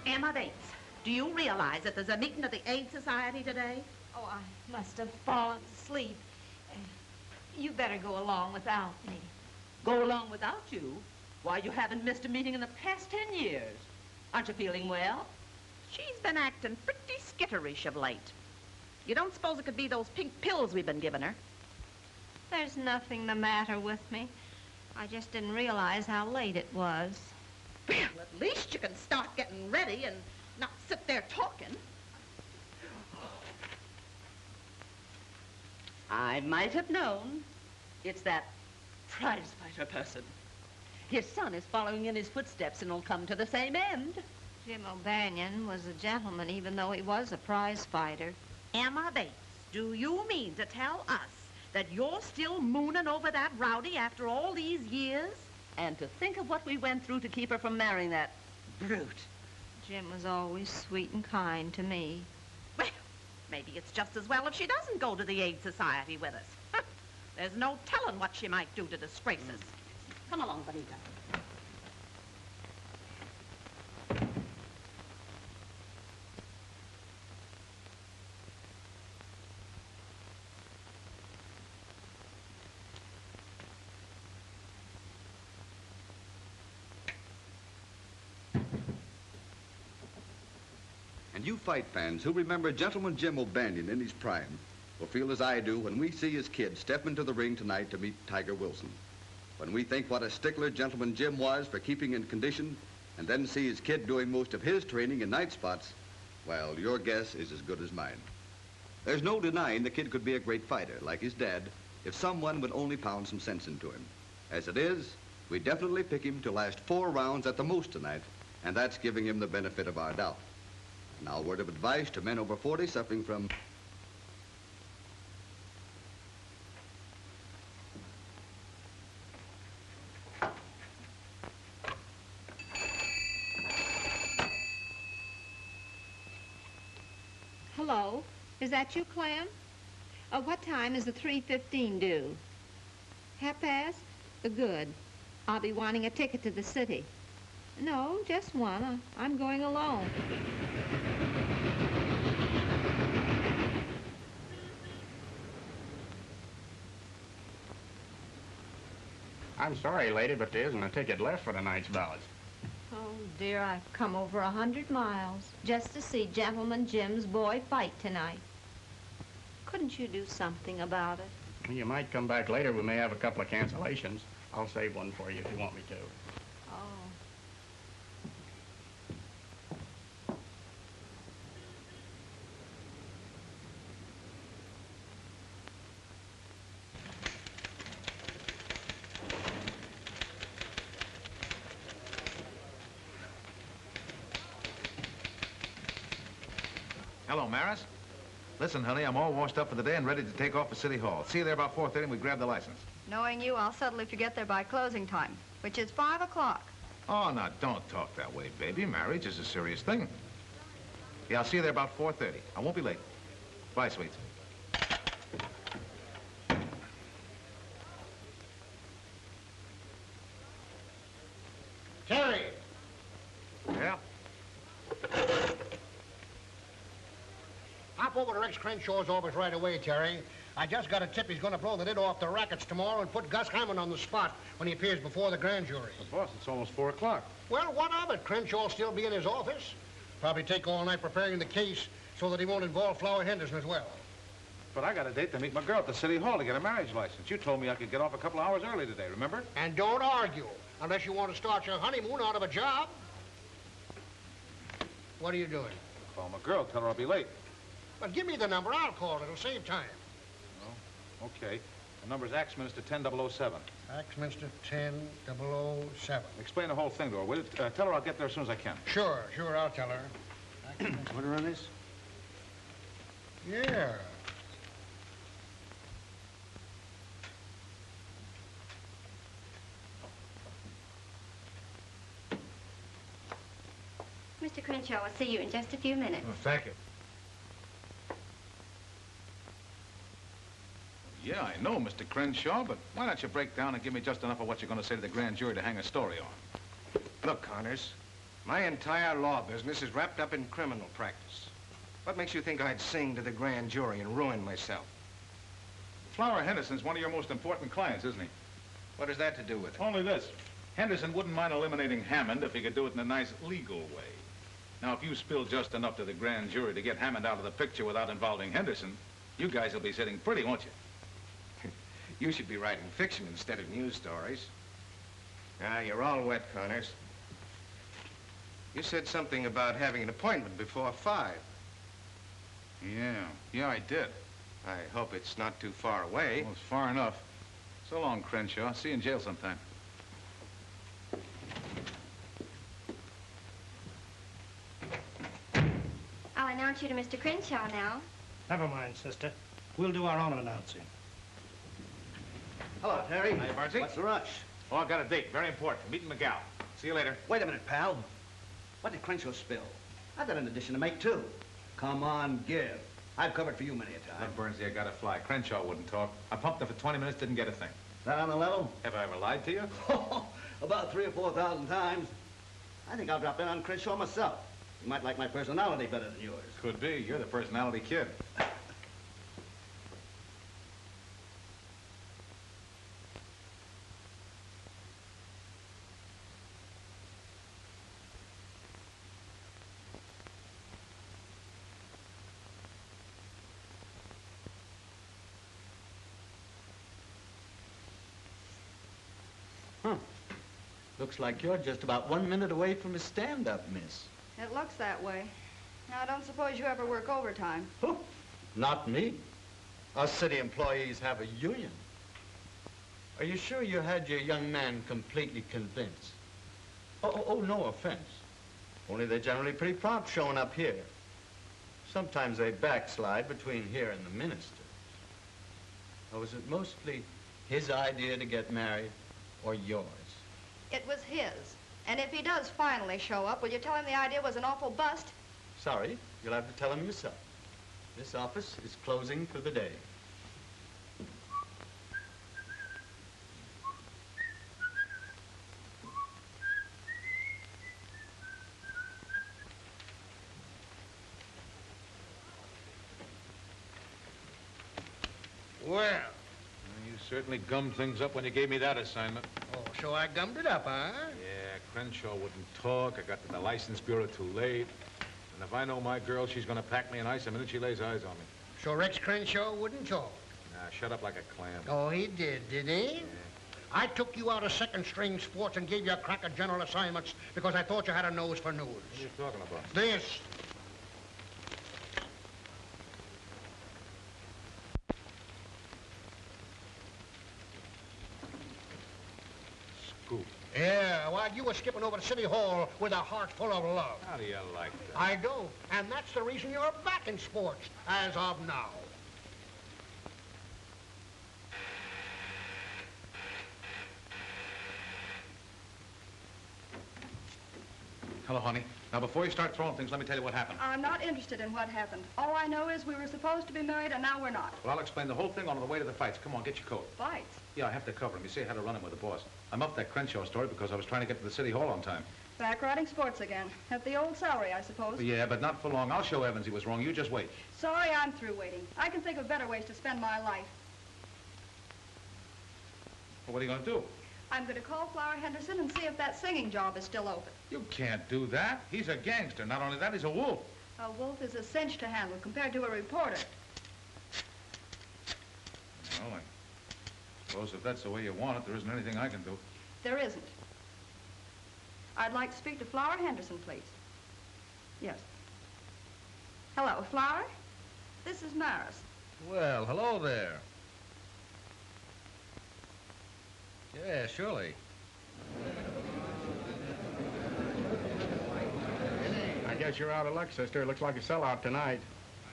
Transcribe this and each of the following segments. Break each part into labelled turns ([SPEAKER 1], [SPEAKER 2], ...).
[SPEAKER 1] Emma Bates, do you realize that there's a meeting of the AIDS Society today?
[SPEAKER 2] Oh, I must have fallen asleep. You better go along without me.
[SPEAKER 1] Go along without you? Why, you haven't missed a meeting in the past 10 years. Aren't you feeling well? She's been acting pretty skitterish of late. You don't suppose it could be those pink pills we've been giving her?
[SPEAKER 2] There's nothing the matter with me. I just didn't realize how late it was.
[SPEAKER 1] Well, at least you can start getting ready and not sit there talking. I might have known. It's that prize fighter person. His son is following in his footsteps and will come to the same end.
[SPEAKER 2] Jim O'Banion was a gentleman, even though he was a prize fighter.
[SPEAKER 1] Emma Bates, do you mean to tell us that you're still mooning over that rowdy after all these years? And to think of what we went through to keep her from marrying that brute.
[SPEAKER 2] Jim was always sweet and kind to me.
[SPEAKER 1] Well, maybe it's just as well if she doesn't go to the AIDS Society with us. There's no telling what she might do to disgrace us. Come along, Bonita.
[SPEAKER 3] And you fight fans who remember Gentleman Jim O'Banion in his prime will feel as I do when we see his kid step into the ring tonight to meet Tiger Wilson. When we think what a stickler Gentleman Jim was for keeping in condition and then see his kid doing most of his training in night spots, well, your guess is as good as mine. There's no denying the kid could be a great fighter, like his dad, if someone would only pound some sense into him. As it is, we definitely pick him to last 4 rounds at the most tonight, and that's giving him the benefit of our doubt. Now, a word of advice to men over 40 suffering from...
[SPEAKER 2] Hello, is that you, Clem? What time is the 3:15 due? 1:30? Good. I'll be wanting a ticket to the city. No, just one. I'm going alone.
[SPEAKER 4] I'm sorry, lady, but there isn't a ticket left for tonight's ballots.
[SPEAKER 2] Oh, dear, I've come over 100 miles just to see Gentleman Jim's boy fight tonight. Couldn't you do something about it?
[SPEAKER 4] You might come back later. We may have a couple of cancellations. I'll save one for you if you want me to.
[SPEAKER 2] Oh.
[SPEAKER 5] Hello, Maris. Listen, honey, I'm all washed up for the day and ready to take off for City Hall. See you there about 4:30 and we grab the license.
[SPEAKER 6] Knowing you, I'll settle if you get there by closing time, which is 5 o'clock.
[SPEAKER 5] Oh, now, don't talk that way, baby. Marriage is a serious thing. Yeah, I'll see you there about 4:30. I won't be late. Bye, sweets.
[SPEAKER 7] Terry!
[SPEAKER 5] Yeah?
[SPEAKER 7] Hop over to Rex Crenshaw's office right away, Terry. I just got a tip he's going to blow the lid off the rackets tomorrow and put Gus Hymer on the spot when he appears before the grand jury.
[SPEAKER 5] But boss, it's almost 4 o'clock.
[SPEAKER 7] Well, what of it? Crenshaw'll still be in his office. Probably take all night preparing the case so that he won't involve Flower Henderson as well.
[SPEAKER 5] But I got a date to meet my girl at the City Hall to get a marriage license. You told me I could get off a couple hours early today, remember?
[SPEAKER 7] And don't argue, unless you want to start your honeymoon out of a job. What are you doing?
[SPEAKER 5] Call my girl, tell her I'll be late.
[SPEAKER 7] Well, give me the number. I'll call it. It'll save time.
[SPEAKER 5] Oh, okay. The number's Axminster 10007.
[SPEAKER 7] Axminster 10007.
[SPEAKER 5] Explain the whole thing to her, will you? Tell her I'll get there as soon as I can.
[SPEAKER 7] Sure, I'll tell her.
[SPEAKER 5] Want to run this?
[SPEAKER 7] Yeah.
[SPEAKER 2] Mr. Crenshaw will see you in just a few minutes.
[SPEAKER 5] Oh, thank you. Yeah, I know, Mr. Crenshaw, but why don't you break down and give me just enough of what you're going to say to the grand jury to hang a story on?
[SPEAKER 8] Look, Connors, my entire law business is wrapped up in criminal practice. What makes you think I'd sing to the grand jury and ruin myself?
[SPEAKER 5] Flower Henderson's one of your most important clients, isn't he?
[SPEAKER 8] What has that to do with it?
[SPEAKER 5] Only this. Henderson wouldn't mind eliminating Hammond if he could do it in a nice legal way. Now, if you spill just enough to the grand jury to get Hammond out of the picture without involving Henderson, you guys will be sitting pretty, won't you?
[SPEAKER 8] You should be writing fiction instead of news stories. Ah, you're all wet, Connors. You said something about having an appointment before 5.
[SPEAKER 5] Yeah, I did.
[SPEAKER 8] I hope it's not too far away.
[SPEAKER 5] Well, it's far enough. So long, Crenshaw. See you in jail sometime.
[SPEAKER 2] I'll announce you to Mr. Crenshaw now.
[SPEAKER 9] Never mind, sister. We'll do our own announcing.
[SPEAKER 10] Hello, Terry.
[SPEAKER 5] Hiya, Bardsey.
[SPEAKER 10] What's the rush?
[SPEAKER 5] Oh, I got a date. Very important. Meeting McGow. See you later.
[SPEAKER 10] Wait a minute, pal. What did Crenshaw spill? I've got an addition to make, too. Come on, give. I've covered for you many a time.
[SPEAKER 5] Look, Burnsley, I gotta fly. Crenshaw wouldn't talk. I pumped her for 20 minutes, didn't get a thing.
[SPEAKER 10] That on the level?
[SPEAKER 5] Have I ever lied to you?
[SPEAKER 10] About 3,000 or 4,000 times. I think I'll drop in on Crenshaw myself. You might like my personality better than yours.
[SPEAKER 5] Could be. You're the personality kid.
[SPEAKER 10] Looks like you're just about 1 minute away from a stand-up, miss.
[SPEAKER 6] It looks that way. Now, I don't suppose you ever work overtime.
[SPEAKER 10] Not me. Us city employees have a union. Are you sure you had your young man completely convinced? Oh, no offense. Only they're generally pretty prompt showing up here. Sometimes they backslide between here and the minister. Or was it mostly his idea to get married or yours?
[SPEAKER 6] It was his. And if he does finally show up, will you tell him the idea was an awful bust?
[SPEAKER 10] Sorry, you'll have to tell him yourself. This office is closing for the day.
[SPEAKER 7] Well.
[SPEAKER 5] You certainly gummed things up when you gave me that assignment.
[SPEAKER 7] Oh, so I gummed it up, huh?
[SPEAKER 5] Yeah, Crenshaw wouldn't talk. I got to the license bureau too late. And if I know my girl, she's gonna pack me in ice the minute she lays eyes on me.
[SPEAKER 7] So Rex Crenshaw wouldn't talk?
[SPEAKER 5] Nah, shut up like a clam.
[SPEAKER 7] Oh, he did he? Yeah. I took you out of second-string sports and gave you a crack at general assignments because I thought you had a nose for news.
[SPEAKER 5] What are you talking about?
[SPEAKER 7] This.
[SPEAKER 5] Scoop.
[SPEAKER 7] Yeah, while you were skipping over to City Hall with a heart full of love.
[SPEAKER 5] How do you like that?
[SPEAKER 7] I do, and that's the reason you're back in sports, as of now.
[SPEAKER 5] Hello, honey. Now, before you start throwing things, let me tell you what happened.
[SPEAKER 6] I'm not interested in what happened. All I know is we were supposed to be married, and now we're not.
[SPEAKER 5] Well, I'll explain the whole thing on the way to the fights. Come on, get your coat.
[SPEAKER 6] Fights?
[SPEAKER 5] Yeah, I have to cover him. You see, I had to run him with the boss. I'm up that Crenshaw story because I was trying to get to the City Hall on time.
[SPEAKER 6] Back riding sports again. At the old salary, I suppose.
[SPEAKER 5] Yeah, but not for long. I'll show Evans he was wrong. You just wait.
[SPEAKER 6] Sorry, I'm through waiting. I can think of better ways to spend my life.
[SPEAKER 5] Well, what are you going to do?
[SPEAKER 6] I'm going to call Flower Henderson and see if that singing job is still open.
[SPEAKER 5] You can't do that. He's a gangster. Not only that, he's a wolf.
[SPEAKER 6] A wolf is a cinch to handle compared to a reporter.
[SPEAKER 5] Well, I suppose if that's the way you want it, there isn't anything I can do.
[SPEAKER 6] There isn't. I'd like to speak to Flower Henderson, please. Yes. Hello, Flower? This is Maris.
[SPEAKER 11] Well, hello there. Yeah, surely.
[SPEAKER 4] I guess you're out of luck, sister. It looks like a sellout tonight.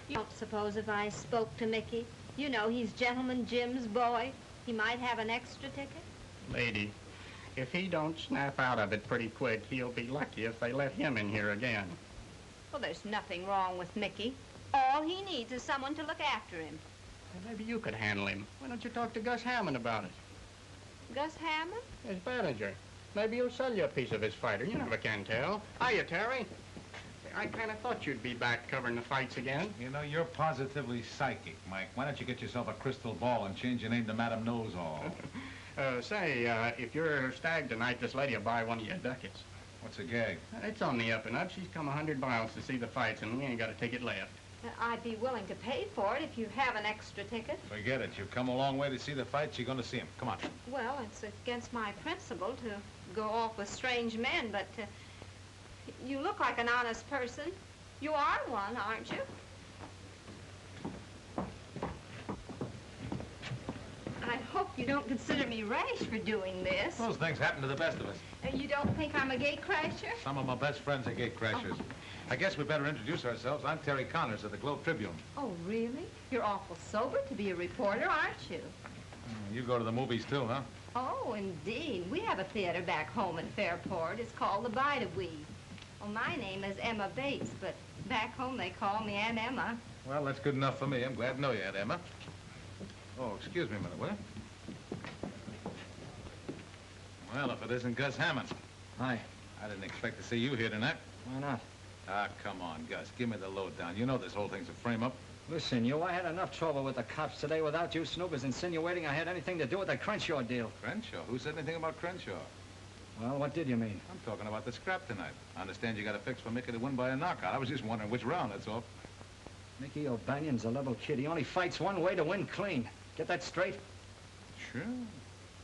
[SPEAKER 2] You don't suppose if I spoke to Mickey, you know he's Gentleman Jim's boy, he might have an extra ticket?
[SPEAKER 4] Lady, if he don't snap out of it pretty quick, he'll be lucky if they let him in here again.
[SPEAKER 2] Well, there's nothing wrong with Mickey. All he needs is someone to look after him.
[SPEAKER 4] Well, maybe you could handle him. Why don't you talk to Gus Hammond about it?
[SPEAKER 2] Gus Hammond?
[SPEAKER 4] His manager. Maybe he'll sell you a piece of his fighter. You never can tell. Hiya, Terry. I kind of thought you'd be back covering the fights again.
[SPEAKER 5] You know, you're positively psychic, Mike. Why don't you get yourself a crystal ball and change your name to Madam Knows-All?
[SPEAKER 4] If you're stag tonight, this lady will buy one of your ducats.
[SPEAKER 5] What's a gag?
[SPEAKER 4] It's on the up and up. She's come 100 miles to see the fights, and we ain't got a ticket left.
[SPEAKER 2] I'd be willing to pay for it if you have an extra ticket.
[SPEAKER 5] Forget it. You've come a long way to see the fights. You're going to see them. Come on.
[SPEAKER 2] Well, it's against my principle to go off with strange men, but you look like an honest person. You are one, aren't you? I hope you don't consider me rash for doing this.
[SPEAKER 5] Those things happen to the best of us.
[SPEAKER 2] You don't think I'm a gate crasher?
[SPEAKER 5] Some of my best friends are gate crashers.
[SPEAKER 2] Oh.
[SPEAKER 5] I guess we better introduce ourselves. I'm Terry Connors of the Globe Tribune.
[SPEAKER 2] Oh, really? You're awful sober to be a reporter, aren't you?
[SPEAKER 5] You go to the movies too, huh?
[SPEAKER 2] Oh, indeed. We have a theater back home in Fairport. It's called the Bide-A-Wee. Well, my name is Emma Bates, but back home they call me Aunt Emma.
[SPEAKER 5] Well, that's good enough for me. I'm glad to know you, Aunt Emma. Oh, excuse me a minute, will you? Well, if it isn't Gus Hammond.
[SPEAKER 11] Hi.
[SPEAKER 5] I didn't expect to see you here tonight.
[SPEAKER 11] Why not?
[SPEAKER 5] Ah, come on, Gus. Give me the lowdown. You know this whole thing's a frame-up.
[SPEAKER 11] Listen, I had enough trouble with the cops today without you snoopers insinuating I had anything to do with the Crenshaw deal.
[SPEAKER 5] Crenshaw? Who said anything about Crenshaw?
[SPEAKER 11] Well, what did you mean?
[SPEAKER 5] I'm talking about the scrap tonight. I understand you got a fix for Mickey to win by a knockout. I was just wondering which round, that's all.
[SPEAKER 11] Mickey O'Banion's a level kid. He only fights one way to win clean. Get that straight?
[SPEAKER 5] Sure.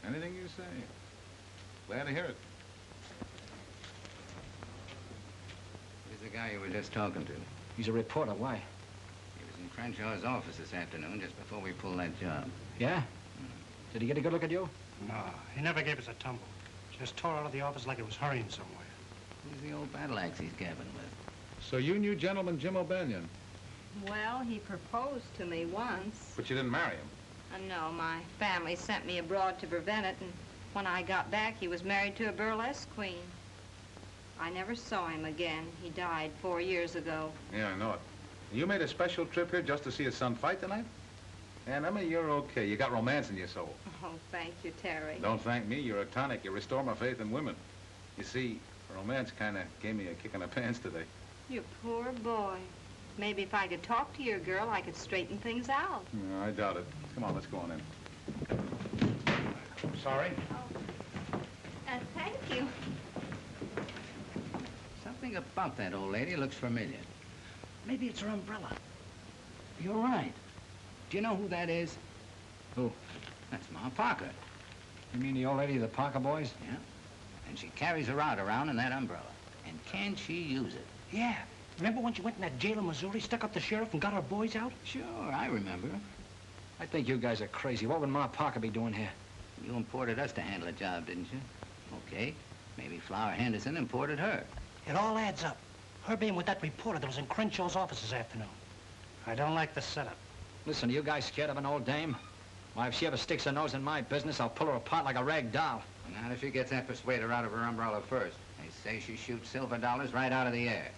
[SPEAKER 5] Anything you say. Glad to hear it.
[SPEAKER 12] Who's the guy you were just talking to?
[SPEAKER 11] He's a reporter. Why?
[SPEAKER 12] He was in Crenshaw's office this afternoon just before we pulled that job.
[SPEAKER 11] Yeah? Did he get a good look at you?
[SPEAKER 9] No, he never gave us a tumble. Just tore out of the office like it was hurrying somewhere.
[SPEAKER 12] Who's the old battle axe he's gabbing with?
[SPEAKER 5] So you knew Gentleman Jim O'Banion?
[SPEAKER 2] Well, he proposed to me once.
[SPEAKER 5] But you didn't marry him?
[SPEAKER 2] No, my family sent me abroad to prevent it, and when I got back, he was married to a burlesque queen. I never saw him again. He died 4 years ago.
[SPEAKER 5] Yeah, I know it. You made a special trip here just to see his son fight tonight? And Emma, you're okay. You got romance in your soul.
[SPEAKER 2] Oh, thank you, Terry.
[SPEAKER 5] Don't thank me. You're a tonic. You restore my faith in women. You see, romance kind of gave me a kick in the pants today.
[SPEAKER 2] You poor boy. Maybe if I could talk to your girl, I could straighten things out.
[SPEAKER 5] No, I doubt it. Come on, let's go on in.
[SPEAKER 4] Sorry?
[SPEAKER 2] Thank you.
[SPEAKER 12] Something about that old lady looks familiar.
[SPEAKER 11] Maybe it's her umbrella.
[SPEAKER 12] You're right. Do you know who that is?
[SPEAKER 11] Who?
[SPEAKER 12] That's Ma Parker.
[SPEAKER 11] You mean the old lady of the Parker boys?
[SPEAKER 12] Yeah. And she carries her out around in that umbrella. And can she use it?
[SPEAKER 9] Yeah. Remember when she went in that jail in Missouri, stuck up the sheriff, and got her boys out?
[SPEAKER 12] Sure, I remember.
[SPEAKER 11] I think you guys are crazy. What would Ma Parker be doing here?
[SPEAKER 12] You imported us to handle the job, didn't you? Okay. Maybe Flower Henderson imported her.
[SPEAKER 9] It all adds up. Her being with that reporter that was in Crenshaw's office this afternoon. I don't like the setup.
[SPEAKER 11] Listen, are you guys scared of an old dame? Why, if she ever sticks her nose in my business, I'll pull her apart like a rag doll.
[SPEAKER 12] Not if she gets that persuader out of her umbrella first. They say she shoots silver dollars right out of the air.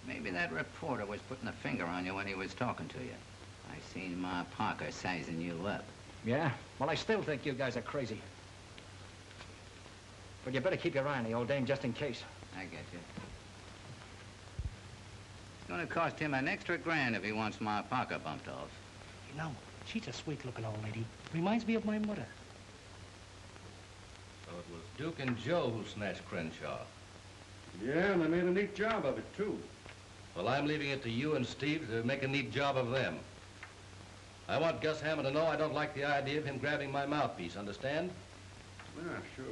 [SPEAKER 12] Maybe that reporter was putting a finger on you when he was talking to you. I seen Ma Parker sizing you up.
[SPEAKER 11] Yeah? Well, I still think you guys are crazy. But you better keep your eye on the old dame just in case.
[SPEAKER 12] I get you. It's gonna cost him an extra grand if he wants Ma Parker bumped off.
[SPEAKER 9] You know, she's a sweet-looking old lady. Reminds me of my mother.
[SPEAKER 13] So it was Duke and Joe who snatched Crenshaw.
[SPEAKER 14] Yeah, and they made a neat job of it, too.
[SPEAKER 13] Well, I'm leaving it to you and Steve to make a neat job of them. I want Gus Hammond to know I don't like the idea of him grabbing my mouthpiece, understand?
[SPEAKER 14] Yeah, sure.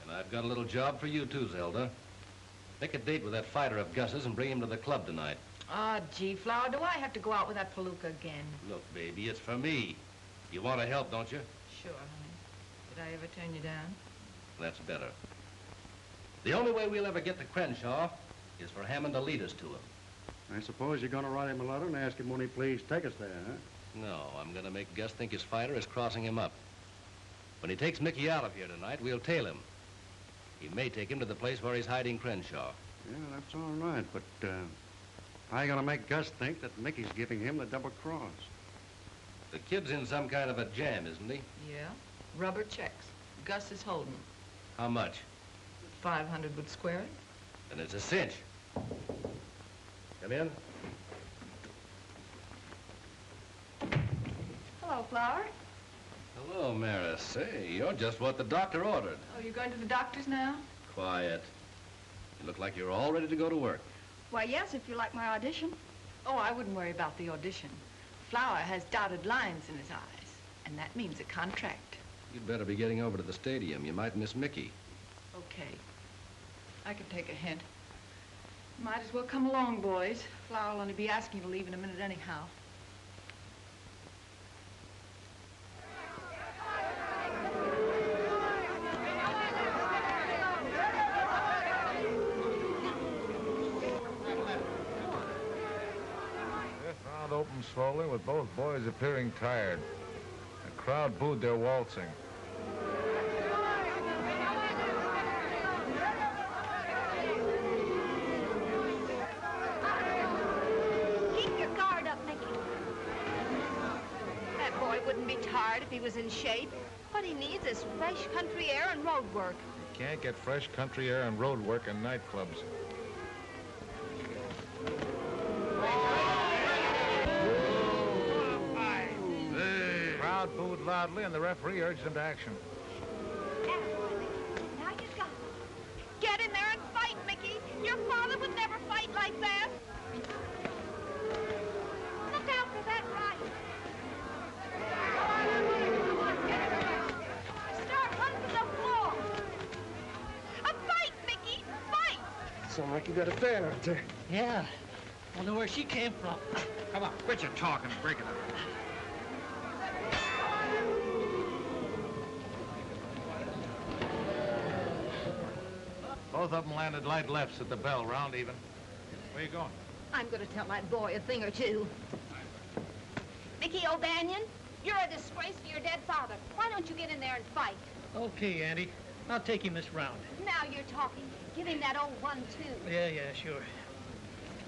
[SPEAKER 13] And I've got a little job for you, too, Zelda. Make a date with that fighter of Gus's and bring him to the club tonight.
[SPEAKER 6] Ah, gee, Flower, do I have to go out with that palooka again?
[SPEAKER 13] Look, baby, it's for me. You want to help, don't you?
[SPEAKER 6] Sure, honey. Did I ever turn you down?
[SPEAKER 13] That's better. The only way we'll ever get to Crenshaw is for Hammond to lead us to him.
[SPEAKER 14] I suppose you're going to write him a letter and ask him when he please take us there, huh?
[SPEAKER 13] No, I'm going to make Gus think his fighter is crossing him up. When he takes Mickey out of here tonight, we'll tail him. He may take him to the place where he's hiding Crenshaw.
[SPEAKER 14] Yeah, that's all right, but how you going to make Gus think that Mickey's giving him the double cross?
[SPEAKER 13] The kid's in some kind of a jam, isn't he?
[SPEAKER 6] Yeah. Rubber checks. Gus is holding.
[SPEAKER 13] How much?
[SPEAKER 6] 500 would square it.
[SPEAKER 13] Then it's a cinch. Come in.
[SPEAKER 6] Hello, Flower.
[SPEAKER 13] Hello, Maris. Say, you're just what the doctor ordered.
[SPEAKER 6] Oh, you going to the doctor's now?
[SPEAKER 13] Quiet. You look like you're all ready to go to work.
[SPEAKER 6] Why, yes, if you like my audition. Oh, I wouldn't worry about the audition. Flower has dotted lines in his eyes, and that means a contract.
[SPEAKER 13] You'd better be getting over to the stadium. You might miss Mickey.
[SPEAKER 6] Okay. I can take a hint. Might as well come along, boys. Flower will only be asking you to leave in a minute anyhow.
[SPEAKER 5] Fifth round opened slowly with both boys appearing tired. The crowd booed their waltzing.
[SPEAKER 2] If he was in shape. What he needs is fresh country air and road work.
[SPEAKER 5] You can't get fresh country air and road work in nightclubs. The crowd booed loudly and the referee urged him to action.
[SPEAKER 2] Now you got it. Get in there and fight, Mickey. Your father would never fight like that. Look out for that right.
[SPEAKER 14] Sound like you got a fan out there.
[SPEAKER 9] Yeah. Wonder where she came from.
[SPEAKER 4] Come on, quit your talking and break it up.
[SPEAKER 5] Both of them landed light lefts at the bell, round even. Where you going?
[SPEAKER 2] I'm going to tell my boy a thing or two. Mickey O'Banion, you're a disgrace to your dead father. Why don't you get in there and fight?
[SPEAKER 9] Okay, Andy. I'll take him this round.
[SPEAKER 2] Now you're talking. Give him that old 1-2.
[SPEAKER 9] Yeah, sure.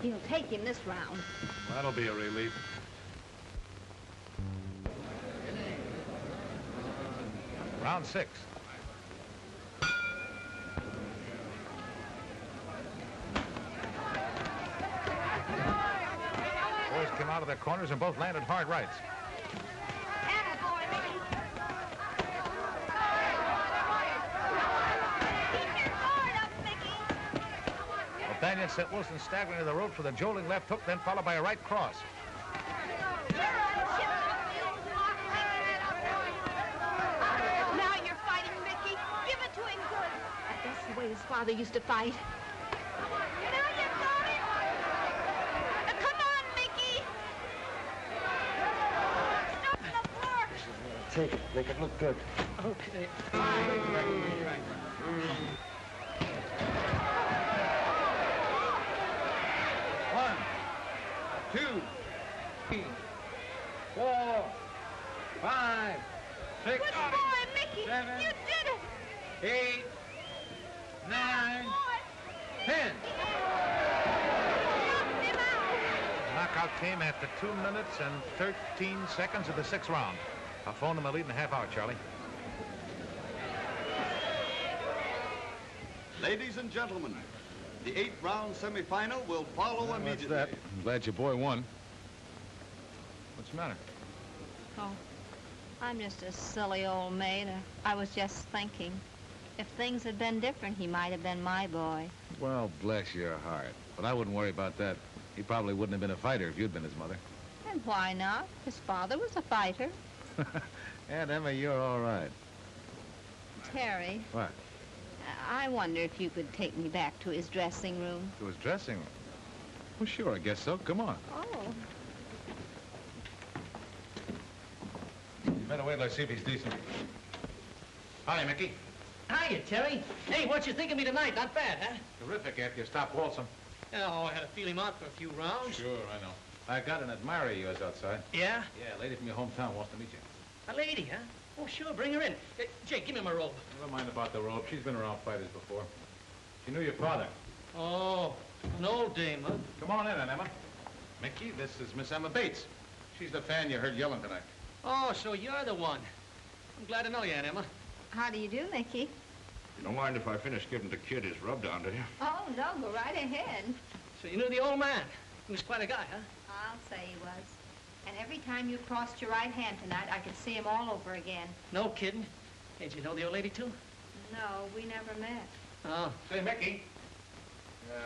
[SPEAKER 2] He'll take him this round.
[SPEAKER 5] That'll be a relief. Round 6. Boys came out of their corners and both landed hard rights. O'Banion sent Wilson staggering to the ropes with a jolting left hook, then followed by a right cross.
[SPEAKER 2] Now you're fighting, Mickey. Give it to him good. That's the way his father used to fight. Now you got it. Come on, Mickey. Stop the floor.
[SPEAKER 14] Take it. Make it look good.
[SPEAKER 9] Okay.
[SPEAKER 4] 2, 3, 4, 5, 6,
[SPEAKER 2] Good boy, Mickey.
[SPEAKER 4] 7,
[SPEAKER 2] You did it.
[SPEAKER 4] 8, 9, 10. Knockout came after 2 minutes and 13 seconds of the 6th round. I'll phone them a lead in a half hour, Charlie.
[SPEAKER 3] Ladies and gentlemen, the 8th-round semifinal will follow immediately.
[SPEAKER 5] That's that. I'm glad your boy won. What's the matter?
[SPEAKER 2] Oh, I'm just a silly old maid. I was just thinking. If things had been different, he might have been my boy.
[SPEAKER 5] Well, bless your heart. But I wouldn't worry about that. He probably wouldn't have been a fighter if you'd been his mother.
[SPEAKER 2] And why not? His father was a fighter.
[SPEAKER 5] Aunt Emma, you're all right.
[SPEAKER 2] Terry,
[SPEAKER 5] What?
[SPEAKER 2] I wonder if you could take me back to his dressing room.
[SPEAKER 5] To his dressing room? Well, sure, I guess so. Come on.
[SPEAKER 2] Oh.
[SPEAKER 5] You better wait till I see if he's decent. Hi, Mickey.
[SPEAKER 9] Hiya, Terry. Hey, what you think of me tonight? Not bad, huh?
[SPEAKER 5] Terrific after you stopped waltzing.
[SPEAKER 9] Oh, I had to feel him out for a few rounds.
[SPEAKER 5] Sure, I know. I got an admirer of yours outside.
[SPEAKER 9] Yeah?
[SPEAKER 5] Yeah, a lady from your hometown wants to meet you.
[SPEAKER 9] A lady, huh? Oh, sure, bring her in. Jake, give me my robe.
[SPEAKER 5] Never mind about the robe. She's been around fighters before. She knew your father.
[SPEAKER 9] Oh, an old dame, huh?
[SPEAKER 5] Come on in, Aunt Emma. Mickey, this is Miss Emma Bates. She's the fan you heard yelling tonight.
[SPEAKER 9] Oh, so you're the one. I'm glad to know you, Aunt Emma.
[SPEAKER 2] How do you do, Mickey?
[SPEAKER 8] You don't mind if I finish giving the kid his rub down, do you?
[SPEAKER 2] Oh, no, go right ahead.
[SPEAKER 9] So you knew the old man. He was quite a guy, huh?
[SPEAKER 2] I'll say he was. And every time you crossed your right hand tonight, I could see him all over again.
[SPEAKER 9] No kidding. Hey, did you know the old lady, too?
[SPEAKER 2] No, we never met.
[SPEAKER 9] Oh.
[SPEAKER 5] Say, Mickey,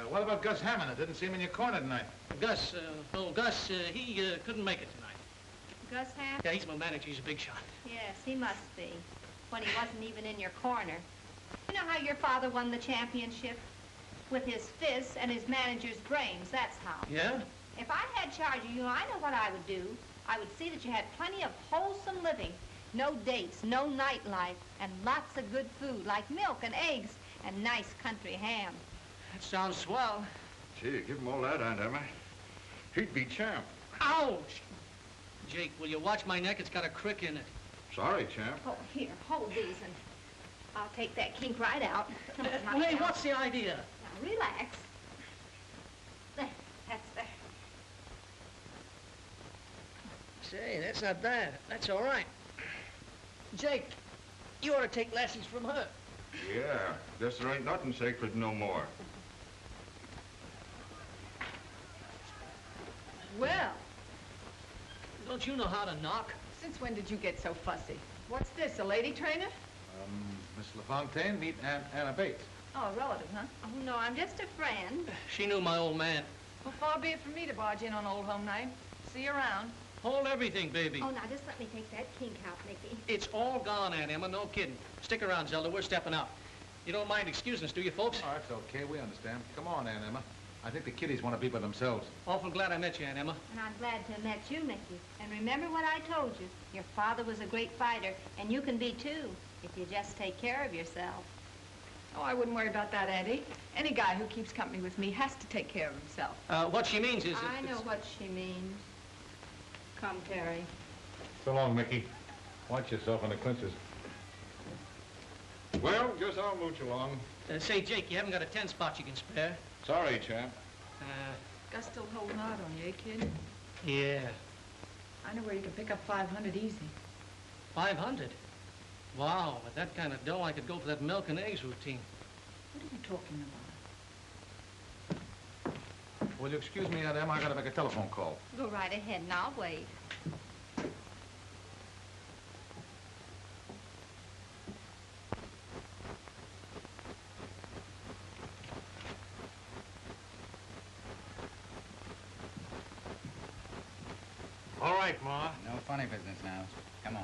[SPEAKER 5] what about Gus Hammond? I didn't see him in your corner tonight.
[SPEAKER 9] Gus, he couldn't make it tonight.
[SPEAKER 2] Gus Hammond?
[SPEAKER 9] Yeah, he's my manager. He's a big shot.
[SPEAKER 2] Yes, he must be. When he wasn't even in your corner. You know how your father won the championship? With his fists and his manager's brains, that's how.
[SPEAKER 9] Yeah?
[SPEAKER 2] If I had charge of you, I know what I would do. I would see that you had plenty of wholesome living. No dates, no nightlife, and lots of good food, like milk and eggs and nice country ham.
[SPEAKER 9] That sounds swell.
[SPEAKER 8] Gee, give him all that, Aunt Emma. He'd be champ.
[SPEAKER 9] Ouch! Jake, will you watch my neck? It's got a crick in it.
[SPEAKER 8] Sorry, champ.
[SPEAKER 2] Oh, here, hold these, and I'll take that kink right out.
[SPEAKER 9] Hey, what's the idea?
[SPEAKER 2] Now, relax. There, that's there.
[SPEAKER 9] Say, that's not bad. That's all right. Jake, you ought to take lessons from her.
[SPEAKER 8] Yeah, guess there ain't nothing sacred no more.
[SPEAKER 1] Well,
[SPEAKER 9] Don't you know how to knock?
[SPEAKER 1] since when did you get so fussy? What's this, a lady trainer?
[SPEAKER 5] Miss LaFontaine, meet Aunt Anna Bates.
[SPEAKER 1] Oh, a relative, huh?
[SPEAKER 2] Oh, no, I'm just a friend.
[SPEAKER 9] She knew my old man.
[SPEAKER 1] Well, far be it from me to barge in on old home night. See you around.
[SPEAKER 9] Hold everything, baby.
[SPEAKER 2] Oh, now, just let me take that kink out, Mickey.
[SPEAKER 9] It's all gone, Aunt Emma, no kidding. Stick around, Zelda, we're stepping out. You don't mind excusing us, do you, folks?
[SPEAKER 5] Oh, that's okay, we understand. Come on, Aunt Emma. I think the kiddies want to be by themselves.
[SPEAKER 9] Awful glad I met you, Aunt Emma.
[SPEAKER 2] And I'm glad to have met you, Mickey. And remember what I told you. Your father was a great fighter, and you can be, too, if you just take care of yourself.
[SPEAKER 1] Oh, I wouldn't worry about that, Auntie. Any guy who keeps company with me has to take care of himself.
[SPEAKER 9] What she means is...
[SPEAKER 2] I know what she means. Come, Terry.
[SPEAKER 5] So long, Mickey. Watch yourself on the clinches. Well, guess I'll mooch along.
[SPEAKER 9] Say, Jake, you haven't got a 10 spot you can spare.
[SPEAKER 5] Sorry, champ.
[SPEAKER 1] Gus still holding out on you, eh, kid?
[SPEAKER 9] Yeah.
[SPEAKER 1] I know where you can pick up 500 easy.
[SPEAKER 9] 500? Wow, with that kind of dough, I could go for that milk and eggs routine.
[SPEAKER 1] What are you talking about?
[SPEAKER 5] Will you excuse me, Aunt Emma? I gotta make a telephone call.
[SPEAKER 2] Go right ahead, and I'll wait.
[SPEAKER 10] All right, Ma.
[SPEAKER 12] No funny business now. Come on.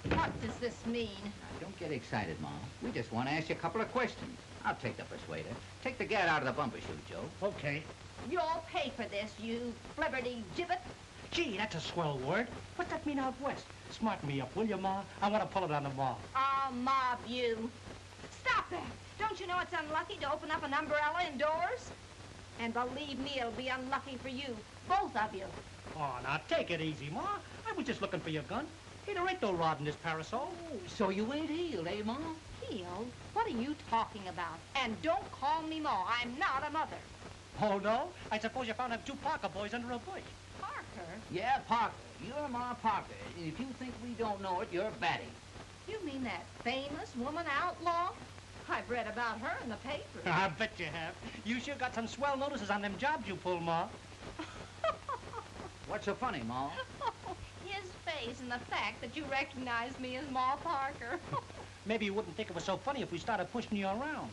[SPEAKER 2] What does this mean?
[SPEAKER 12] Now, don't get excited, Ma. We just want to ask you a couple of questions. I'll take the persuader. Take the gat out of the bumper chute, Joe.
[SPEAKER 9] Okay.
[SPEAKER 2] You'll pay for this, you flibberty gibbet.
[SPEAKER 9] Gee, that's a swell word. What's that mean out west? Smarten me up, will you, Ma? I want to pull it on the ball.
[SPEAKER 2] I'll mob you. Stop that. Don't you know it's unlucky to open up an umbrella indoors? And believe me, it'll be unlucky for you, both of you.
[SPEAKER 9] Oh, now take it easy, Ma. I was just looking for your gun. Hey, there ain't no rod in this parasol.
[SPEAKER 12] Oh, so you ain't healed, eh, Ma?
[SPEAKER 2] Healed? What are you talking about? And don't call me Ma. I'm not a mother.
[SPEAKER 9] Oh, no? I suppose you found them 2 Parker boys under a bush.
[SPEAKER 2] Parker?
[SPEAKER 12] Yeah, Parker. You're Ma Parker. If you think we don't know it, you're batty.
[SPEAKER 2] You mean that famous woman outlaw? I've read about her in the paper.
[SPEAKER 9] I bet you have. You sure got some swell notices on them jobs you pulled, Ma.
[SPEAKER 12] What's so funny, Ma?
[SPEAKER 2] His face and the fact that you recognize me as Ma Parker.
[SPEAKER 9] Maybe you wouldn't think it was so funny if we started pushing you around.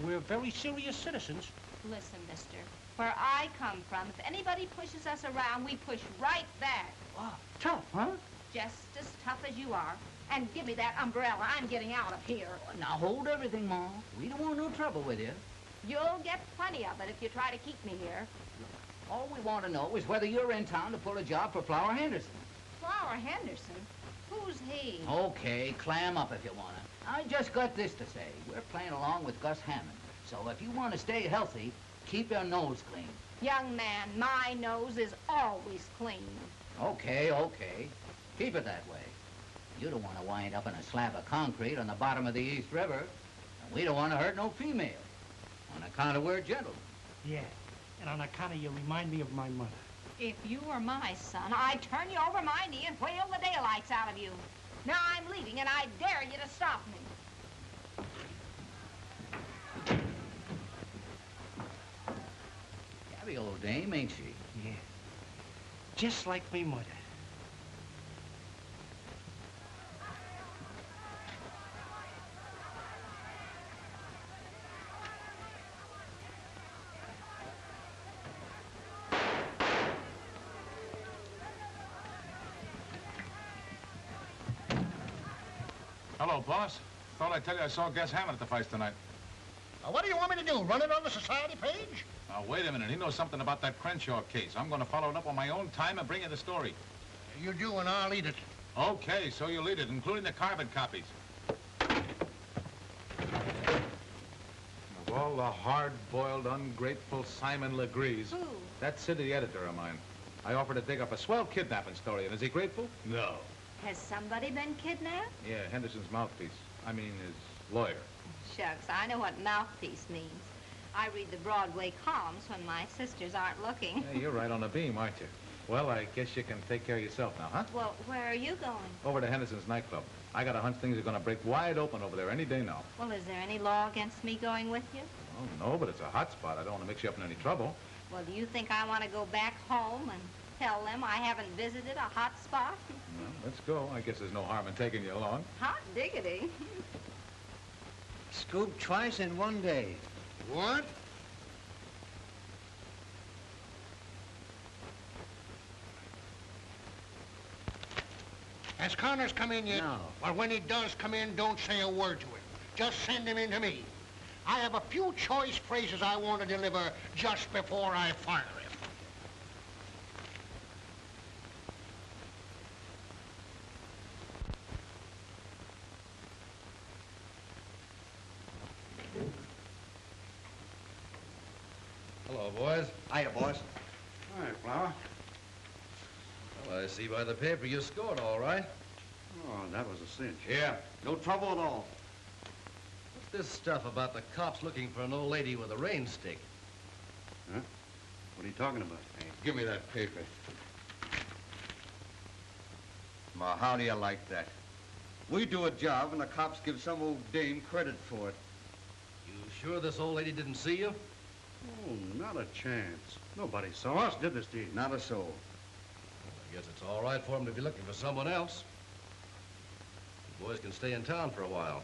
[SPEAKER 9] We're very serious citizens.
[SPEAKER 2] Listen, mister, where I come from, if anybody pushes us around, we push right back.
[SPEAKER 9] Wow, tough, huh?
[SPEAKER 2] Just as tough as you are. And give me that umbrella. I'm getting out of here.
[SPEAKER 12] Now hold everything, Ma. We don't want no trouble with you.
[SPEAKER 2] You'll get plenty of it if you try to keep me here.
[SPEAKER 12] All we want to know is whether you're in town to pull a job for Flower Henderson.
[SPEAKER 2] Flower Henderson? Who's he?
[SPEAKER 12] Okay, clam up if you want to. I just got this to say. We're playing along with Gus Hammond. So if you want to stay healthy, keep your nose clean.
[SPEAKER 2] Young man, my nose is always clean.
[SPEAKER 12] Okay, okay. Keep it that way. You don't want to wind up in a slab of concrete on the bottom of the East River. And we don't want to hurt no female. On account of we're gentlemen.
[SPEAKER 9] Yeah, and on account of you remind me of my mother.
[SPEAKER 2] If you were my son, I'd turn you over my knee and whale the daylights out of you. Now I'm leaving, and I dare you to stop me.
[SPEAKER 12] Gabby old dame, ain't she?
[SPEAKER 9] Yeah, just like me mother.
[SPEAKER 5] Hello, boss. Thought I'd tell you I saw Gus Hammond at the fight tonight.
[SPEAKER 7] What do you want me to do, run it on the society page?
[SPEAKER 5] Now, wait a minute. He knows something about that Crenshaw case. I'm going to follow it up on my own time and bring you the story.
[SPEAKER 7] You do, and I'll eat it.
[SPEAKER 5] Okay, so you'll eat it, including the carbon copies. Of all the hard-boiled, ungrateful Simon Legrees...
[SPEAKER 2] Who?
[SPEAKER 5] That city editor of mine. I offered to dig up a swell kidnapping story, and is he grateful? No.
[SPEAKER 2] Has somebody been kidnapped?
[SPEAKER 5] Yeah, Henderson's mouthpiece. I mean, his lawyer.
[SPEAKER 2] Shucks, I know what mouthpiece means. I read the Broadway columns when my sisters aren't looking.
[SPEAKER 5] Yeah, you're right on the beam, aren't you? Well, I guess you can take care of yourself now, huh?
[SPEAKER 2] Well, where are you going?
[SPEAKER 5] Over to Henderson's nightclub. I got a hunch things are going to break wide open over there any day now.
[SPEAKER 2] Well, is there any law against me going with you?
[SPEAKER 5] Oh, no, but it's a hot spot. I don't want to mix you up in any trouble.
[SPEAKER 2] Well, do you think I want to go back home and tell them I haven't visited a hot spot?
[SPEAKER 5] Well, let's go. I guess there's no harm in taking you along.
[SPEAKER 2] Hot diggity.
[SPEAKER 9] Scoop twice in one day.
[SPEAKER 7] What? Has Connors come in yet?
[SPEAKER 9] No.
[SPEAKER 7] Well, when he does come in, don't say a word to him. Just send him in to me. I have a few choice phrases I want to deliver just before I fire him.
[SPEAKER 13] Hello, boys.
[SPEAKER 14] Hiya, boss. Hi, Flower.
[SPEAKER 13] Well, I see by the paper you scored all right.
[SPEAKER 14] Oh, that was a cinch.
[SPEAKER 3] Yeah, no trouble at all.
[SPEAKER 13] What's this stuff about the cops looking for an old lady with a rain stick?
[SPEAKER 14] Huh? What are you talking about?
[SPEAKER 5] Hey, give me that paper.
[SPEAKER 3] Ma, how do you like that? We do a job and the cops give some old dame credit for it.
[SPEAKER 13] You sure this old lady didn't see you?
[SPEAKER 14] Oh, not a chance. Nobody saw us, did this to you?
[SPEAKER 3] Not a soul.
[SPEAKER 13] Well, I guess it's all right for him to be looking for someone else. You boys can stay in town for a while.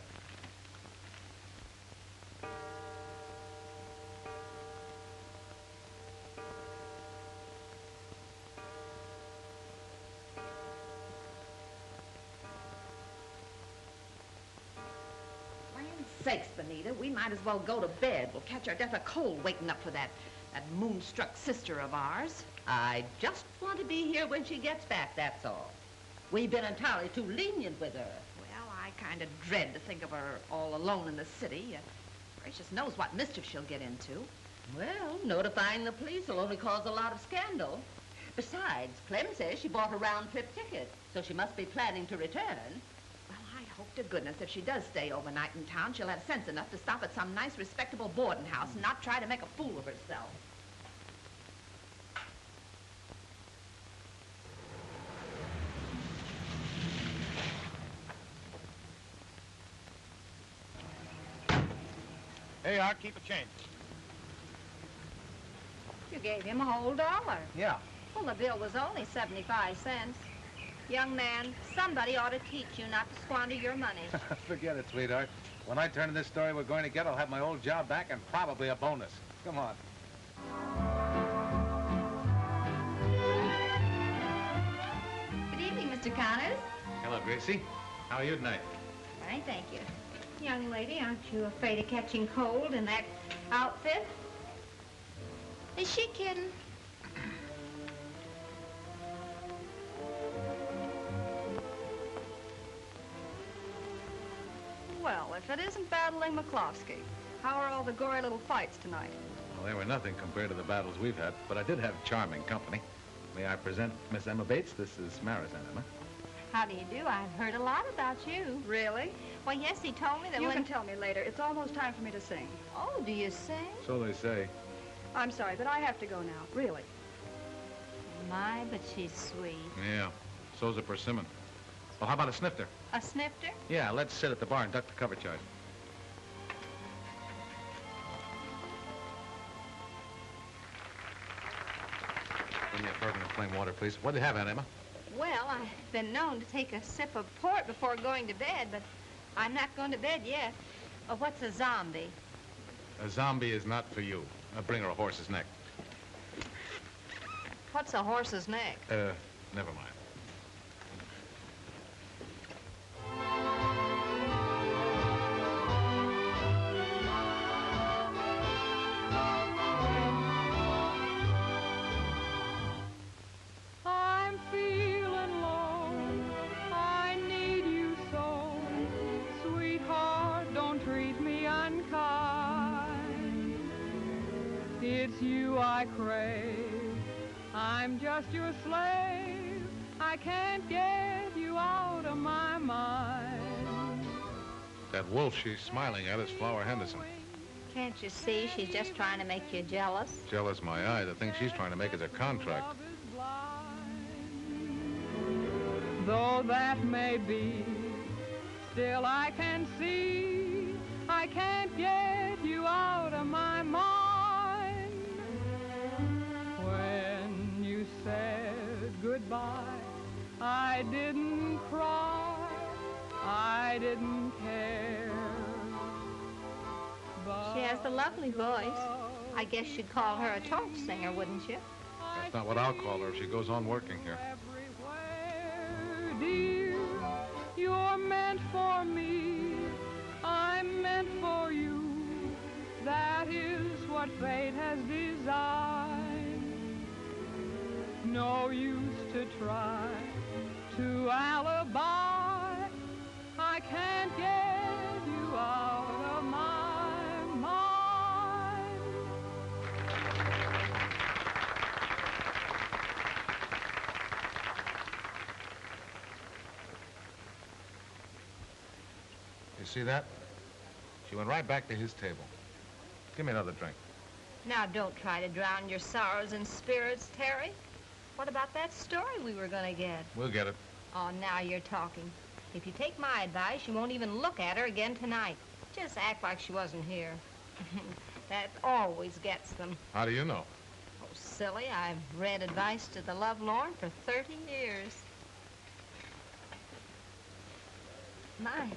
[SPEAKER 1] Sakes, Benita, we might as well go to bed. We'll catch our death of cold waiting up for that moonstruck sister of ours. I just want to be here when she gets back, that's all. We've been entirely too lenient with her.
[SPEAKER 2] Well, I
[SPEAKER 1] kind of dread to think of her all alone in the city. Gracious knows what mischief she'll get into. Well, notifying the police will only cause a lot of scandal. Besides, Clem says she bought a round-trip ticket, so she must be planning to return. Well, I hope to goodness if she does stay overnight in town, she'll have sense enough to stop at some nice, respectable boarding house and not try to make a fool of herself.
[SPEAKER 5] Hey, Art, keep a change.
[SPEAKER 2] You gave him a whole $1.
[SPEAKER 5] Yeah.
[SPEAKER 2] Well, the bill was only 75 cents. Young man, somebody ought to teach you not to squander your money.
[SPEAKER 5] Forget it, sweetheart. When I turn in this story we're going to get, I'll have my old job back and probably a bonus. Come on.
[SPEAKER 2] Good evening, Mr. Connors.
[SPEAKER 5] Hello, Gracie. How are you tonight?
[SPEAKER 2] Fine, thank you. Young lady, aren't you afraid of catching cold in that outfit? Is she kidding?
[SPEAKER 6] Well, if it isn't battling McCloskey, how are all the gory little fights tonight?
[SPEAKER 5] Well, they were nothing compared to the battles we've had, but I did have charming company. May I present Miss Emma Bates? This is Marizan, Emma.
[SPEAKER 2] How do you do? I've heard a lot about you.
[SPEAKER 6] Really?
[SPEAKER 2] Well, yes, he told me that
[SPEAKER 6] You
[SPEAKER 2] when...
[SPEAKER 6] can tell me later. It's almost time for me to sing.
[SPEAKER 2] Oh, do you sing?
[SPEAKER 5] So they say.
[SPEAKER 6] I'm sorry, but I have to go now. Really.
[SPEAKER 2] My, but she's sweet.
[SPEAKER 5] Yeah, so's a persimmon. Well, how about a snifter?
[SPEAKER 2] A snifter?
[SPEAKER 5] Yeah, let's sit at the bar and duck the cover charge. Give me a bourbon and plain water, please. What do you have, Aunt Emma?
[SPEAKER 2] Well, I've been known to take a sip of port before going to bed, but I'm not going to bed yet. What's a zombie?
[SPEAKER 5] A zombie is not for you. Bring her a horse's neck.
[SPEAKER 2] What's a horse's neck?
[SPEAKER 5] Never mind.
[SPEAKER 15] I'm feeling low. I need you so. Sweetheart, don't treat me unkind. It's you I crave. I'm just your slave. I can't get you out of my mind.
[SPEAKER 5] That wolf she's smiling at is Flower Henderson.
[SPEAKER 2] Can't you see she's just trying to make you jealous?
[SPEAKER 5] Jealous my eye. The thing she's trying to make is a contract.
[SPEAKER 15] Though that may be, still I can see I can't get you out of my mind. When you said goodbye, I didn't cry, I didn't care. But
[SPEAKER 2] She has the lovely voice. I guess you'd call her a talk singer, wouldn't you?
[SPEAKER 5] That's not what I'll call her if she goes on working here.
[SPEAKER 15] dear, you're meant for me, I'm meant for you. That is what fate has designed. No use to try to alibi. I can't get you out of my mind.
[SPEAKER 5] You see that? She went right back to his table. Give me another drink.
[SPEAKER 2] Now, don't try to drown your sorrows in spirits, Terry. What about that story we were going to get?
[SPEAKER 5] We'll get it.
[SPEAKER 2] Oh, now you're talking. If you take my advice, you won't even look at her again tonight. Just act like she wasn't here. That always gets them.
[SPEAKER 5] How do you know?
[SPEAKER 2] Oh, silly. I've read advice to the lovelorn for 30 years. My,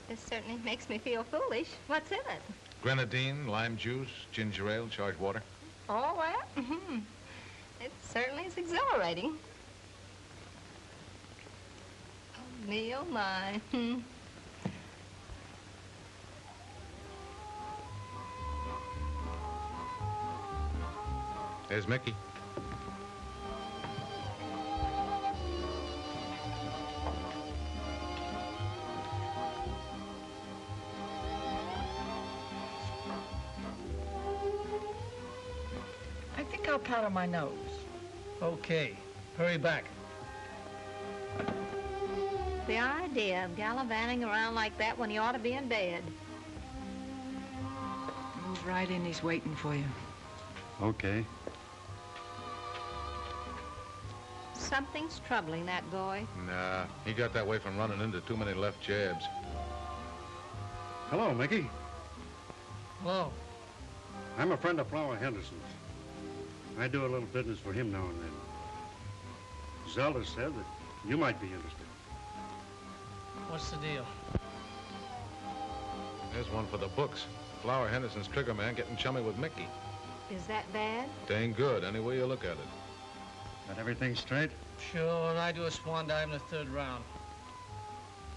[SPEAKER 2] this certainly makes me feel foolish. What's in it?
[SPEAKER 5] Grenadine, lime juice, ginger ale, charged water.
[SPEAKER 2] All that? Mm-hmm. It certainly is exhilarating. Oh, me, oh, my.
[SPEAKER 5] There's Mickey.
[SPEAKER 9] I'll powder my nose. Okay. Hurry back.
[SPEAKER 2] The idea of gallivanting around like that when you ought to be in bed.
[SPEAKER 16] Move right in. He's waiting for you.
[SPEAKER 14] Okay.
[SPEAKER 2] Something's troubling that boy.
[SPEAKER 5] Nah, he got that way from running into too many left jabs.
[SPEAKER 14] Hello, Mickey.
[SPEAKER 9] Hello.
[SPEAKER 14] I'm a friend of Flower Henderson's. I do a little business for him now and then. Zelda said that you might be interested.
[SPEAKER 9] What's the deal?
[SPEAKER 5] There's one for the books. Flower Henderson's trigger man getting chummy with Mickey.
[SPEAKER 2] Is that bad?
[SPEAKER 5] Dang good, any way you look at it.
[SPEAKER 14] Got everything straight?
[SPEAKER 9] Sure, and I do a swan dive in the 3rd round.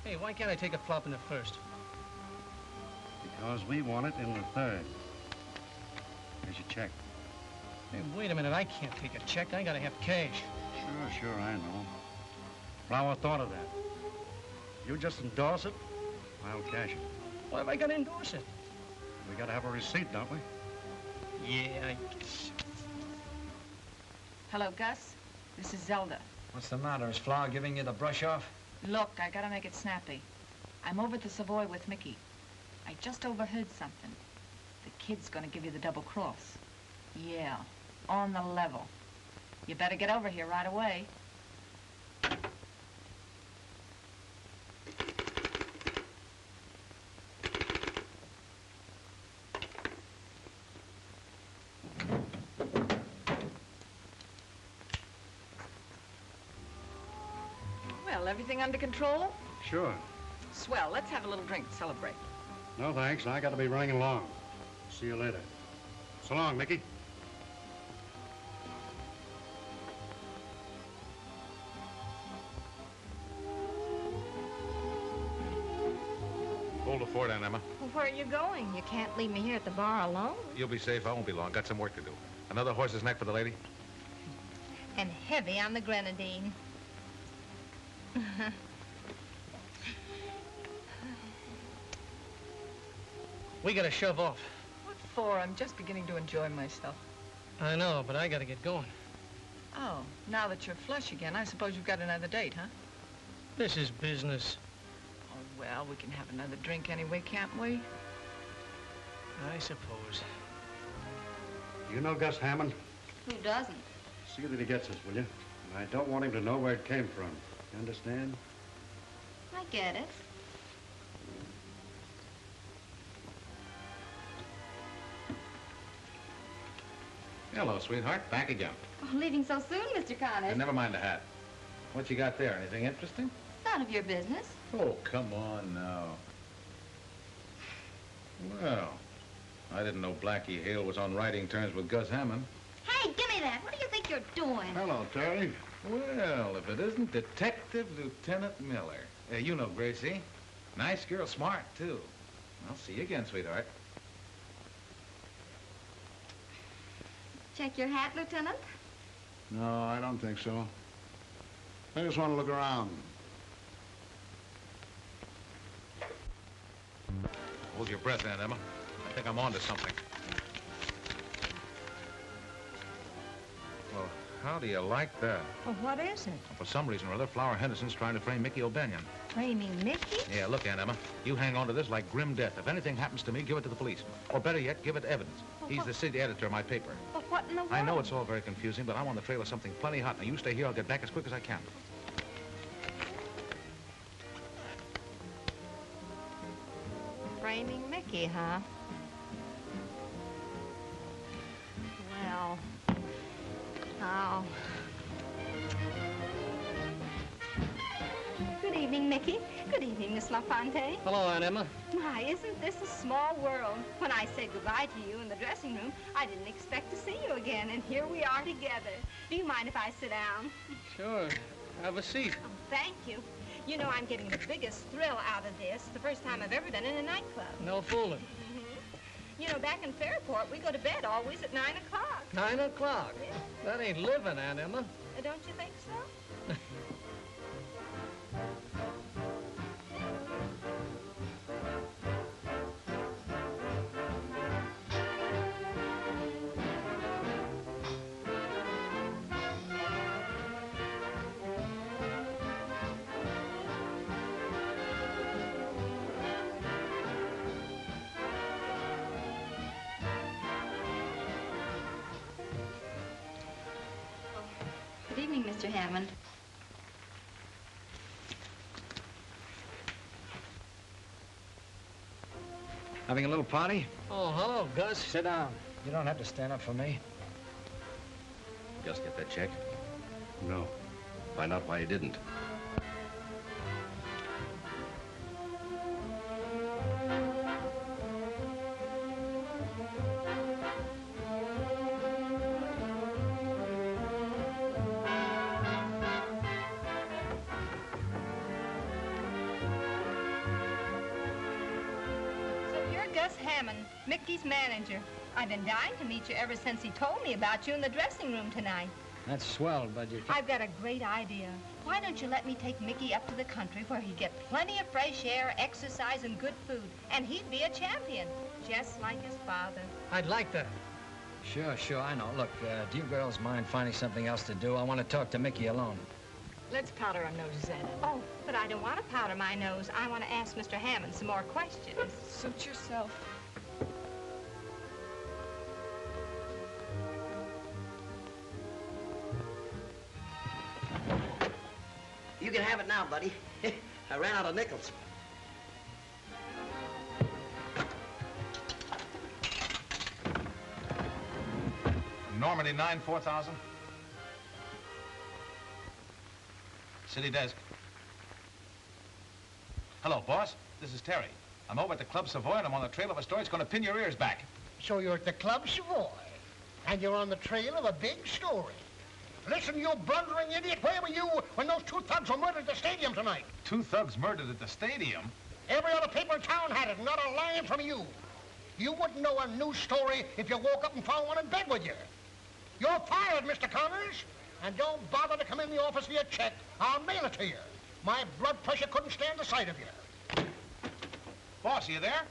[SPEAKER 9] Hey, why can't I take a flop in the 1st?
[SPEAKER 14] Because we want it in the 3rd. Here's your check.
[SPEAKER 9] Hey, wait a minute, I can't take a check. I gotta have cash.
[SPEAKER 14] Sure, I know. Flower thought of that. You just endorse it, I'll cash it.
[SPEAKER 9] Why have I gotta endorse it?
[SPEAKER 14] We gotta have a receipt, don't we?
[SPEAKER 9] Yeah, I guess.
[SPEAKER 16] Hello, Gus. This is Zelda.
[SPEAKER 11] What's the matter? Is Flower giving you the brush off?
[SPEAKER 16] Look, I gotta make it snappy. I'm over at the Savoy with Mickey. I just overheard something. The kid's gonna give you the double cross. Yeah, on the level. You better get over here right away. Well, everything under control?
[SPEAKER 14] Sure.
[SPEAKER 16] Swell. Let's have a little drink to celebrate.
[SPEAKER 14] No, thanks. I gotta be running along. See you later. So long, Mickey.
[SPEAKER 5] Hold the fort, Aunt Emma.
[SPEAKER 2] Well, where are you going? You can't leave me here at the bar alone.
[SPEAKER 5] You'll be safe. I won't be long. Got some work to do. Another horse's neck for the lady?
[SPEAKER 2] And heavy on the grenadine.
[SPEAKER 9] We gotta shove off.
[SPEAKER 16] What for? I'm just beginning to enjoy myself.
[SPEAKER 9] I know, but I gotta get going.
[SPEAKER 16] Oh, now that you're flush again, I suppose you've got another date, huh?
[SPEAKER 9] This is business.
[SPEAKER 16] Oh, well, we can have another drink anyway, can't we?
[SPEAKER 9] I suppose.
[SPEAKER 14] You know Gus Hammond?
[SPEAKER 2] Who doesn't?
[SPEAKER 14] See that he gets us, will you? And I don't want him to know where it came from. You understand?
[SPEAKER 2] I get it.
[SPEAKER 5] Hello, sweetheart. Back again.
[SPEAKER 6] Oh, leaving so soon, Mr. Connors?
[SPEAKER 5] Never mind the hat. What you got there? Anything interesting?
[SPEAKER 6] None of your business.
[SPEAKER 5] Oh, come on now. Well, I didn't know Blackie Hale was on writing terms with Gus Hammond.
[SPEAKER 6] Hey, give me that. What do you think you're doing?
[SPEAKER 5] Hello, Terry. Well, if it isn't Detective Lieutenant Miller. You know Gracie. Nice girl, smart, too. I'll see you again, sweetheart.
[SPEAKER 6] Check your hat, Lieutenant?
[SPEAKER 17] No, I don't think so. I just want to look around.
[SPEAKER 5] Hold your breath, Aunt Emma. I think I'm on to something. Well, how do you like that?
[SPEAKER 2] Well, what is it?
[SPEAKER 5] For some reason or other, Flower Henderson's trying to frame Mickey O'Banion.
[SPEAKER 2] Framing Mickey?
[SPEAKER 5] Yeah, look, Aunt Emma, you hang on to this like grim death. If anything happens to me, give it to the police. Or better yet, give it evidence. He's the city editor of my paper.
[SPEAKER 2] But what in the world?
[SPEAKER 5] I know it's all very confusing, but I'm on the trail of something plenty hot. Now, you stay here. I'll get back as quick as I can.
[SPEAKER 2] Framing Mickey, huh? Well, oh.
[SPEAKER 6] Good evening, Mickey. Good evening, Miss LaFontaine.
[SPEAKER 9] Hello, Aunt Emma.
[SPEAKER 6] My, isn't this a small world? When I said goodbye to you in the dressing room, I didn't expect to see you again, and here we are together. Do you mind if I sit down?
[SPEAKER 9] Sure. Have a seat.
[SPEAKER 6] Oh, thank you. You know, I'm getting the biggest thrill out of this. The first time I've ever been in a nightclub.
[SPEAKER 9] No fooling.
[SPEAKER 6] You know, back in Fairport, we go to bed always at 9 o'clock.
[SPEAKER 9] 9 o'clock?
[SPEAKER 6] Yeah.
[SPEAKER 9] That ain't living, Aunt Emma.
[SPEAKER 6] Don't you think so?
[SPEAKER 2] evening, Mr. Hammond.
[SPEAKER 11] Having a little party?
[SPEAKER 9] Oh, hello, Gus.
[SPEAKER 11] Sit down. You don't have to stand up for me.
[SPEAKER 13] Just get that check.
[SPEAKER 14] No.
[SPEAKER 13] Find out why you didn't.
[SPEAKER 2] Mickey's manager. I've been dying to meet you ever since he told me about you in the dressing room tonight.
[SPEAKER 11] That's swell, but you...
[SPEAKER 2] I've got a great idea. Why don't you let me take Mickey up to the country where he'd get plenty of fresh air, exercise, and good food, and he'd be a champion, just like his father.
[SPEAKER 9] I'd like that.
[SPEAKER 11] Sure, I know. Look, do you girls mind finding something else to do? I want to talk to Mickey alone.
[SPEAKER 16] Let's powder our noses, Anna.
[SPEAKER 2] Oh, but I don't want to powder my nose. I want to ask Mr. Hammond some more questions.
[SPEAKER 16] Suit yourself.
[SPEAKER 9] You can have it now, buddy. I ran out of nickels.
[SPEAKER 5] Normandy 9, 4,000. City desk. Hello, boss. This is Terry. I'm over at the Club Savoy, and I'm on the trail of a story that's going to pin your ears back.
[SPEAKER 7] So you're at the Club Savoy, and you're on the trail of a big story. Listen, you blundering idiot, where were you when those two thugs were murdered at the stadium tonight?
[SPEAKER 5] Two thugs murdered at the stadium?
[SPEAKER 7] Every other paper in town had it, not a line from you. You wouldn't know a news story if you woke up and found one in bed with you. You're fired, Mr. Connors. And don't bother to come in the office for your check. I'll mail it to you. My blood pressure couldn't stand the sight of you.
[SPEAKER 5] Boss, are you there?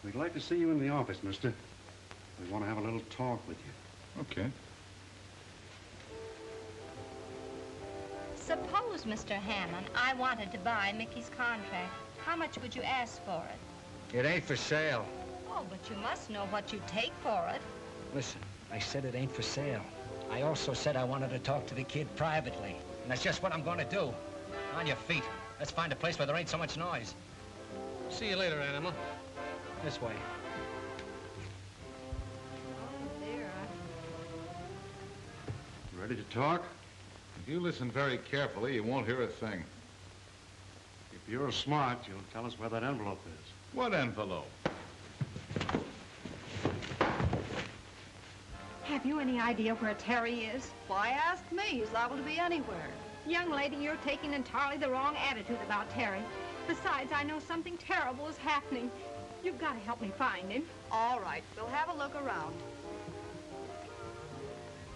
[SPEAKER 14] We'd like to see you in the office, mister. We want to have a little talk with you.
[SPEAKER 5] Okay.
[SPEAKER 2] Suppose, Mr. Hammond, I wanted to buy Mickey's contract. How much would you ask for it?
[SPEAKER 11] It ain't for sale.
[SPEAKER 2] Oh, but you must know what you'd take for it.
[SPEAKER 11] Listen, I said it ain't for sale. I also said I wanted to talk to the kid privately. And that's just what I'm going to do. On your feet. Let's find a place where there ain't so much noise.
[SPEAKER 9] See you later, Animal.
[SPEAKER 11] This way.
[SPEAKER 2] Oh, dear.
[SPEAKER 14] Ready to talk?
[SPEAKER 5] If you listen very carefully, you won't hear a thing.
[SPEAKER 14] If you're smart, you'll tell us where that envelope is.
[SPEAKER 5] What envelope?
[SPEAKER 2] Have you any idea where Terry is?
[SPEAKER 6] Why ask me? He's liable to be anywhere.
[SPEAKER 2] Young lady, you're taking entirely the wrong attitude about Terry. Besides, I know something terrible is happening. You've got to help me find him.
[SPEAKER 6] All right, we'll have a look around.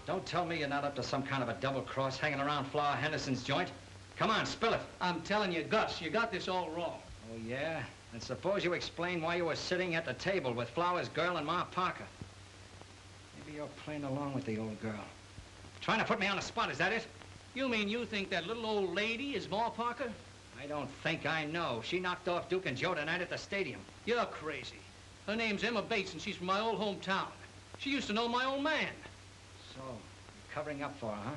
[SPEAKER 11] Don't tell me you're not up to some kind of a double cross hanging around Flower Henderson's joint. Come on, spill it.
[SPEAKER 9] I'm telling you, Gus, you got this all wrong.
[SPEAKER 11] Oh, yeah? And suppose you explain why you were sitting at the table with Flower's girl and Ma Parker. Maybe you're playing along with the old girl. Trying to put me on the spot, is that it?
[SPEAKER 9] You mean you think that little old lady is Ma Parker?
[SPEAKER 11] I don't think I know. She knocked off Duke and Joe tonight at the stadium.
[SPEAKER 9] You're crazy. Her name's Emma Bates, and she's from my old hometown. She used to know my old man.
[SPEAKER 11] So, you're covering up for her, huh?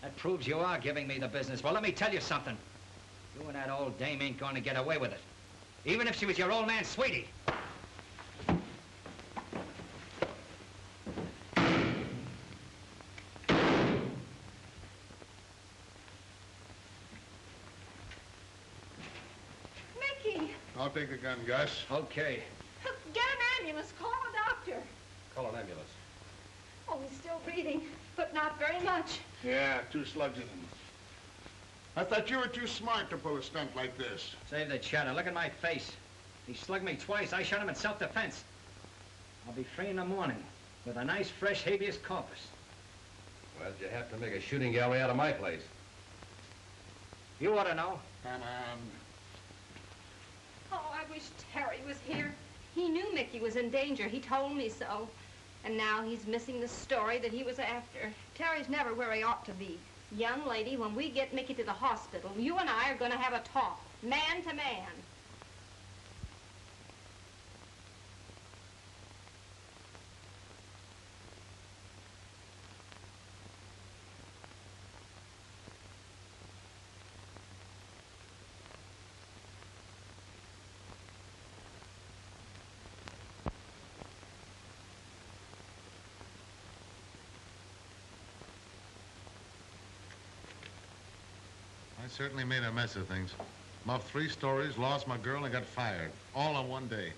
[SPEAKER 11] That proves you are giving me the business. Well, let me tell you something. You and that old dame ain't going to get away with it. Even if she was your old man's sweetie.
[SPEAKER 2] Mickey!
[SPEAKER 17] I'll take the gun, Gus.
[SPEAKER 11] Okay.
[SPEAKER 2] Get an ambulance. Call a doctor.
[SPEAKER 13] Call an ambulance.
[SPEAKER 2] Oh, he's still breathing, but not very much.
[SPEAKER 17] Yeah, 2 slugs in him. I thought you were too smart to pull a stunt like this.
[SPEAKER 11] Save the chatter. Look at my face. He slugged me twice. I shot him in self-defense. I'll be free in the morning with a nice, fresh habeas corpus.
[SPEAKER 13] Why'd you have to make a shooting gallery out of my place?
[SPEAKER 11] You ought to know.
[SPEAKER 17] Come on.
[SPEAKER 2] Oh, I wish Terry was here. He knew Mickey was in danger. He told me so. And now he's missing the story that he was after. Terry's never where he ought to be. Young lady, when we get Mickey to the hospital, you and I are going to have a talk, man to man.
[SPEAKER 17] I certainly made a mess of things. Muffed 3 stories, lost my girl, and got fired. All in one day.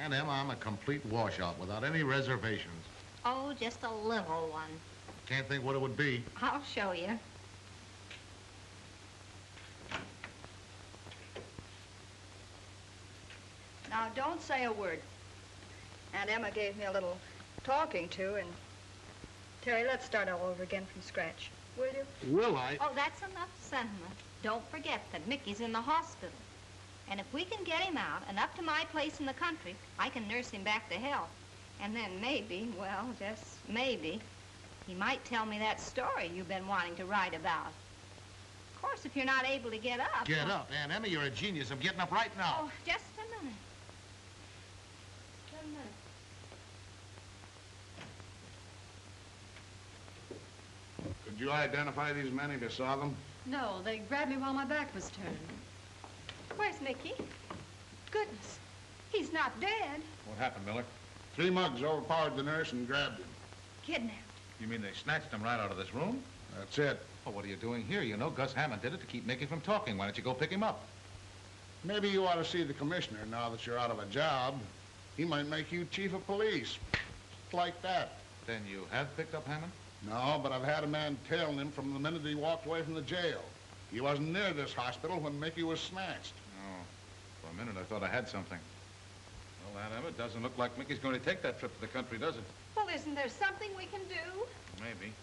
[SPEAKER 17] And Emma, I'm a complete washout without any reservations.
[SPEAKER 2] Oh, just a little one.
[SPEAKER 17] Can't think what it would be.
[SPEAKER 2] I'll show you.
[SPEAKER 6] Now, don't say a word. Aunt Emma gave me a little talking to, and... Terry, let's start all over again from scratch. Will you?
[SPEAKER 17] Will I?
[SPEAKER 2] Oh, that's enough sentiment. Don't forget that Mickey's in the hospital. And if we can get him out and up to my place in the country, I can nurse him back to health. And then maybe, well, just maybe, he might tell me that story you've been wanting to write about. Of course, if you're not able to get up...
[SPEAKER 17] Get up. Aunt Emma, you're a genius. I'm getting up right now.
[SPEAKER 2] Oh, just a minute. Just a minute.
[SPEAKER 17] Could you identify these men if you saw them?
[SPEAKER 6] No, they grabbed me while my back was turned. Where's Mickey? Goodness, he's not dead.
[SPEAKER 5] What happened, Miller?
[SPEAKER 17] 3 mugs overpowered the nurse and grabbed him.
[SPEAKER 6] Kidnapped.
[SPEAKER 5] You mean they snatched him right out of this room?
[SPEAKER 17] That's it.
[SPEAKER 5] Well, what are you doing here? You know Gus Hammond did it to keep Mickey from talking. Why don't you go pick him up?
[SPEAKER 17] Maybe you ought to see the commissioner now that you're out of a job. He might make you chief of police. Just like that.
[SPEAKER 5] Then you have picked up Hammond?
[SPEAKER 17] No, but I've had a man tailing him from the minute he walked away from the jail. He wasn't near this hospital when Mickey was snatched.
[SPEAKER 5] Oh, for a minute I thought I had something. Well, Aunt Emma, it doesn't look like Mickey's going to take that trip to the country, does it?
[SPEAKER 6] Well, isn't there something we can do?
[SPEAKER 5] Maybe.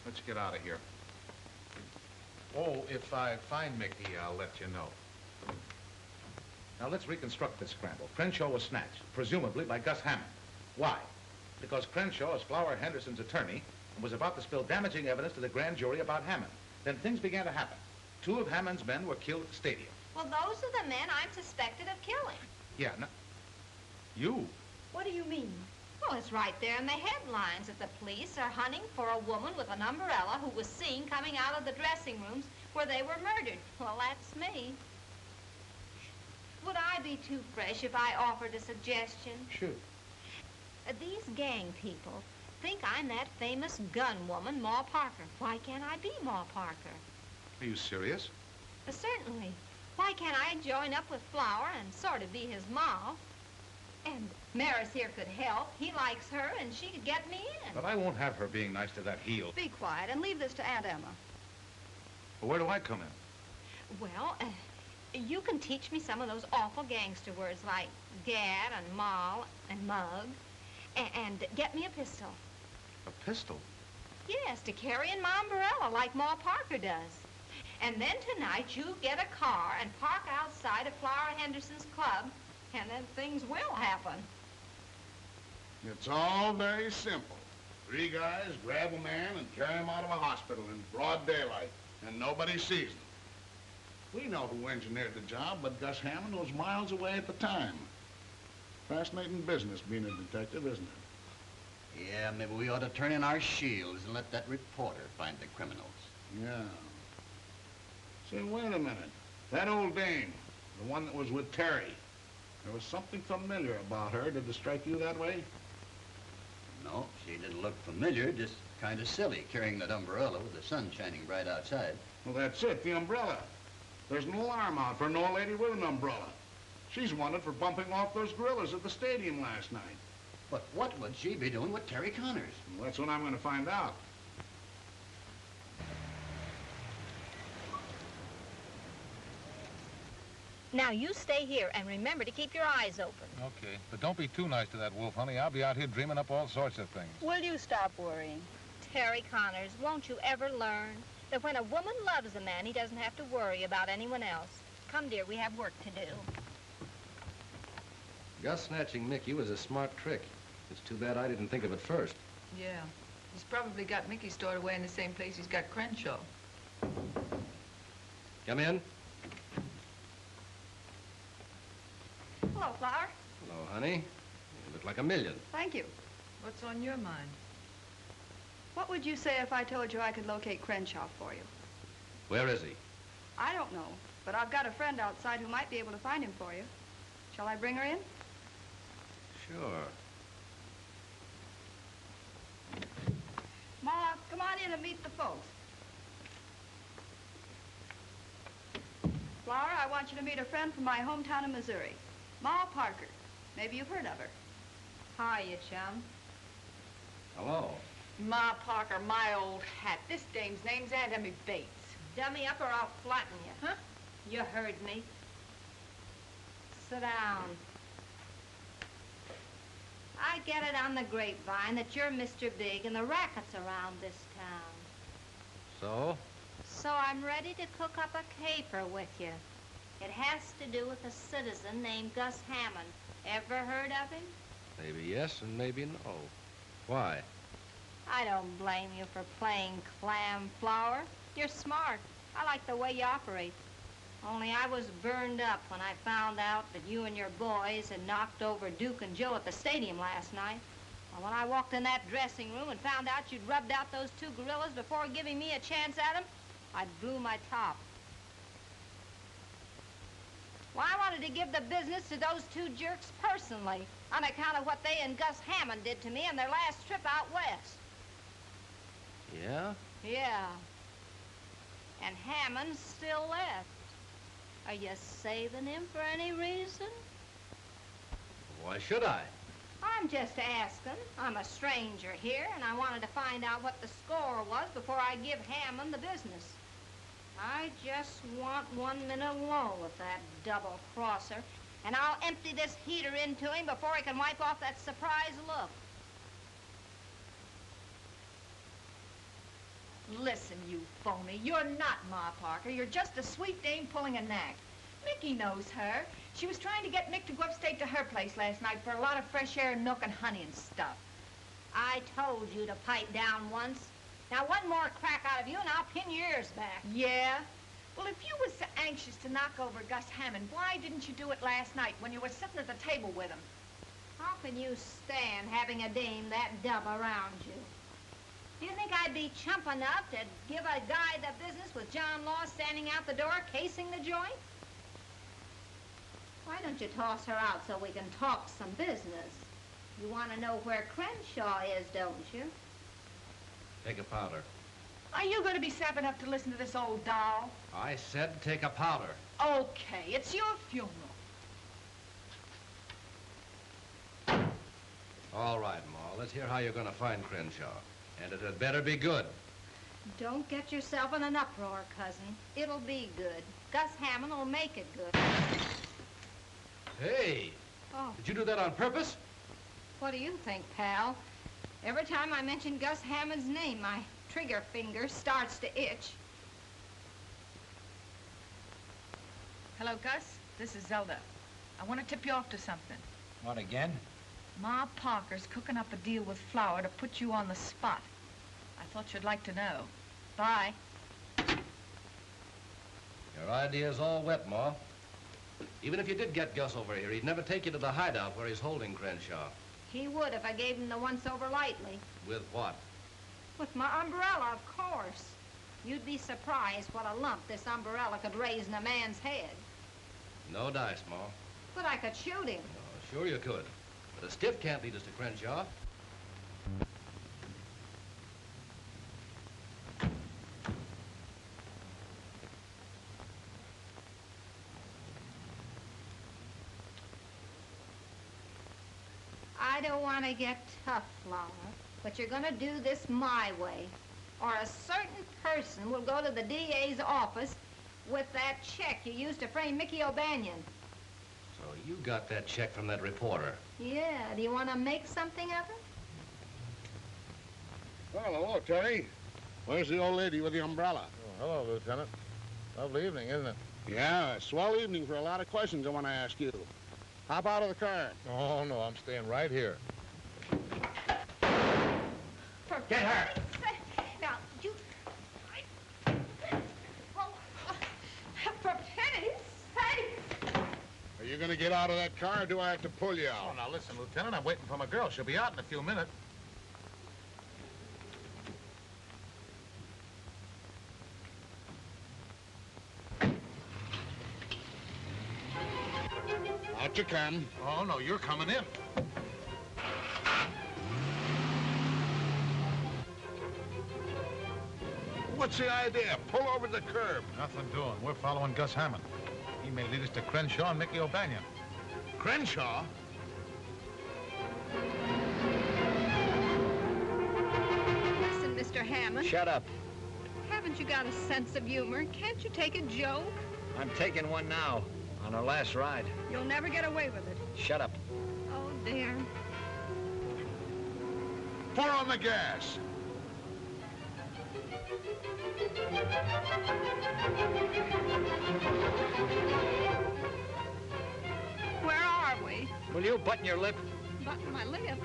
[SPEAKER 5] Let's get out of here. Oh, if I find Mickey, I'll let you know. Now, let's reconstruct this scramble. Crenshaw was snatched, presumably by Gus Hammond. Why? Because Crenshaw is Flower Henderson's attorney and was about to spill damaging evidence to the grand jury about Hammond. Then things began to happen. 2 of Hammond's men were killed at the stadium.
[SPEAKER 2] Well, those are the men I'm suspected of killing.
[SPEAKER 5] Yeah, no, you?
[SPEAKER 6] What do you mean?
[SPEAKER 2] Well, it's right there in the headlines that the police are hunting for a woman with an umbrella who was seen coming out of the dressing rooms where they were murdered. Well, that's me. Would I be too fresh if I offered a suggestion?
[SPEAKER 5] Shoot.
[SPEAKER 2] These gang people think I'm that famous gun woman, Ma Parker. Why can't I be Ma Parker?
[SPEAKER 5] Are you serious?
[SPEAKER 2] Certainly. Why can't I join up with Flower and sort of be his ma? And Maris here could help. He likes her, and she could get me in.
[SPEAKER 5] But I won't have her being nice to that heel.
[SPEAKER 6] Be quiet and leave this to Aunt Emma.
[SPEAKER 5] Well, where do I come in?
[SPEAKER 2] Well, you can teach me some of those awful gangster words like gad and moll and mug. And get me a pistol.
[SPEAKER 5] A pistol?
[SPEAKER 2] Yes, to carry in my umbrella like Ma Parker does. And then tonight you get a car and park outside of Flower Henderson's club, and then things will happen.
[SPEAKER 17] It's all very simple. 3 guys grab a man and carry him out of a hospital in broad daylight, and nobody sees them. We know who engineered the job, but Gus Hammond was miles away at the time. Fascinating business being a detective, isn't it?
[SPEAKER 3] Yeah, maybe we ought to turn in our shields and let that reporter find the criminals.
[SPEAKER 17] Yeah. Say, wait a minute. That old dame, the one that was with Terry, there was something familiar about her. Did it strike you that way?
[SPEAKER 3] No, she didn't look familiar, just kind of silly, carrying that umbrella with the sun shining bright outside.
[SPEAKER 17] Well, that's it, the umbrella. There's an alarm out for an old lady with an umbrella. She's wanted for bumping off those gorillas at the stadium last night.
[SPEAKER 3] But what would she be doing with Terry Connors?
[SPEAKER 17] Well, that's what I'm going to find out.
[SPEAKER 2] Now, you stay here and remember to keep your eyes open.
[SPEAKER 5] Okay, but don't be too nice to that wolf, honey. I'll be out here dreaming up all sorts of things.
[SPEAKER 6] Will you stop worrying?
[SPEAKER 2] Terry Connors, won't you ever learn that when a woman loves a man, he doesn't have to worry about anyone else? Come, dear, we have work to do.
[SPEAKER 13] Gus snatching Mickey was a smart trick. It's too bad I didn't think of it first.
[SPEAKER 16] Yeah. He's probably got Mickey stored away in the same place he's got Crenshaw.
[SPEAKER 13] Come in.
[SPEAKER 6] Hello, Flower.
[SPEAKER 13] Hello, honey. You look like a million.
[SPEAKER 6] Thank you.
[SPEAKER 16] What's on your mind?
[SPEAKER 6] What would you say if I told you I could locate Crenshaw for you?
[SPEAKER 13] Where is he?
[SPEAKER 6] I don't know, but I've got a friend outside who might be able to find him for you. Shall I bring her in?
[SPEAKER 13] Sure.
[SPEAKER 6] Ma, come on in and meet the folks. Flower, I want you to meet a friend from my hometown of Missouri, Ma Parker. Maybe you've heard of her.
[SPEAKER 2] Hiya, chum.
[SPEAKER 13] Hello.
[SPEAKER 16] Ma Parker, my old hat. This dame's name's Aunt Emmy Bates.
[SPEAKER 2] Dummy up or I'll flatten you.
[SPEAKER 16] Huh?
[SPEAKER 2] You heard me. Sit down. I get it on the grapevine that you're Mr. Big and the racket's around this town.
[SPEAKER 13] So?
[SPEAKER 2] So I'm ready to cook up a caper with you. It has to do with a citizen named Gus Hammond. Ever heard of him?
[SPEAKER 13] Maybe yes and maybe no. Why?
[SPEAKER 2] I don't blame you for playing clam, Flower. You're smart. I like the way you operate. Only I was burned up when I found out that you and your boys had knocked over Duke and Joe at the stadium last night. Well, when I walked in that dressing room and found out you'd rubbed out those two gorillas before giving me a chance at them, I blew my top. Well, I wanted to give the business to those two jerks personally on account of what they and Gus Hammond did to me on their last trip out west.
[SPEAKER 13] Yeah?
[SPEAKER 2] Yeah. And Hammond's still left. Are you saving him for any reason?
[SPEAKER 13] Why should I?
[SPEAKER 2] I'm just asking. I'm a stranger here, and I wanted to find out what the score was before I give Hammond the business. I just want 1 minute alone with that double-crosser, and I'll empty this heater into him before he can wipe off that surprised look.
[SPEAKER 16] Listen, you phony. You're not Ma Parker. You're just a sweet dame pulling a knack. Mickey knows her. She was trying to get Mick to go upstate to her place last night for a lot of fresh air, milk, and honey and stuff.
[SPEAKER 2] I told you to pipe down once. Now, one more crack out of you, and I'll pin your ears back.
[SPEAKER 16] Yeah? Well, if you was so anxious to knock over Gus Hammond, why didn't you do it last night when you were sitting at the table with him?
[SPEAKER 2] How can you stand having a dame that dumb around you? Do you think I'd be chump enough to give a guy the business with John Law standing out the door casing the joint? Why don't you toss her out so we can talk some business? You want to know where Crenshaw is, don't you?
[SPEAKER 13] Take a powder.
[SPEAKER 16] Are you going to be sap enough to listen to this old doll?
[SPEAKER 13] I said take a powder.
[SPEAKER 16] Okay, it's your funeral.
[SPEAKER 13] All right, Ma. Let's hear how you're going to find Crenshaw. And it had better be good.
[SPEAKER 2] Don't get yourself in an uproar, cousin. It'll be good. Gus Hammond will make it good.
[SPEAKER 13] Hey!
[SPEAKER 2] Oh.
[SPEAKER 13] Did you do that on purpose?
[SPEAKER 2] What do you think, pal? Every time I mention Gus Hammond's name, my trigger finger starts to itch.
[SPEAKER 16] Hello, Gus. This is Zelda. I want to tip you off to something.
[SPEAKER 11] What, again?
[SPEAKER 16] Ma Parker's cooking up a deal with Flower to put you on the spot. I thought you'd like to know. Bye.
[SPEAKER 13] Your idea's all wet, Ma. Even if you did get Gus over here, he'd never take you to the hideout where he's holding Crenshaw.
[SPEAKER 2] He would if I gave him the once-over lightly.
[SPEAKER 13] With what?
[SPEAKER 2] With my umbrella, of course. You'd be surprised what a lump this umbrella could raise in a man's head.
[SPEAKER 13] No dice, Ma.
[SPEAKER 2] But I could shoot him.
[SPEAKER 13] Oh, sure you could. But a stiff can't lead us to Crenshaw.
[SPEAKER 2] I don't want to get tough, Flower, but you're going to do this my way, or a certain person will go to the DA's office with that check you used to frame Mickey O'Banion.
[SPEAKER 13] So you got that check from that reporter.
[SPEAKER 2] Yeah, do you want to make something of it?
[SPEAKER 17] Well, hello, Terry. Where's the old lady with the umbrella?
[SPEAKER 5] Oh, hello, Lieutenant. Lovely evening, isn't it?
[SPEAKER 17] Yeah, a swell evening for a lot of questions I want to ask you. Hop out of the car.
[SPEAKER 5] Oh, no, I'm staying right here.
[SPEAKER 16] Get her!
[SPEAKER 2] Now, you... Oh, for pity's sake!
[SPEAKER 17] Are you going to get out of that car, or do I have to pull you out?
[SPEAKER 5] Oh, now listen, Lieutenant, I'm waiting for my girl. She'll be out in a few minutes.
[SPEAKER 17] Out you come.
[SPEAKER 5] Oh, no, you're coming in.
[SPEAKER 17] What's the idea? Pull over the curb.
[SPEAKER 5] Nothing doing. We're following Gus Hammond. He may lead us to Crenshaw and Mickey O'Banion.
[SPEAKER 17] Crenshaw?
[SPEAKER 2] Listen, Mr. Hammond.
[SPEAKER 11] Shut up.
[SPEAKER 2] Haven't you got a sense of humor? Can't you take a joke?
[SPEAKER 11] I'm taking one now, on our last ride.
[SPEAKER 2] You'll never get away with it.
[SPEAKER 11] Shut up.
[SPEAKER 2] Oh, dear.
[SPEAKER 17] Pour on the gas.
[SPEAKER 2] Where are we?
[SPEAKER 11] Will you button your lip?
[SPEAKER 2] Button my lip.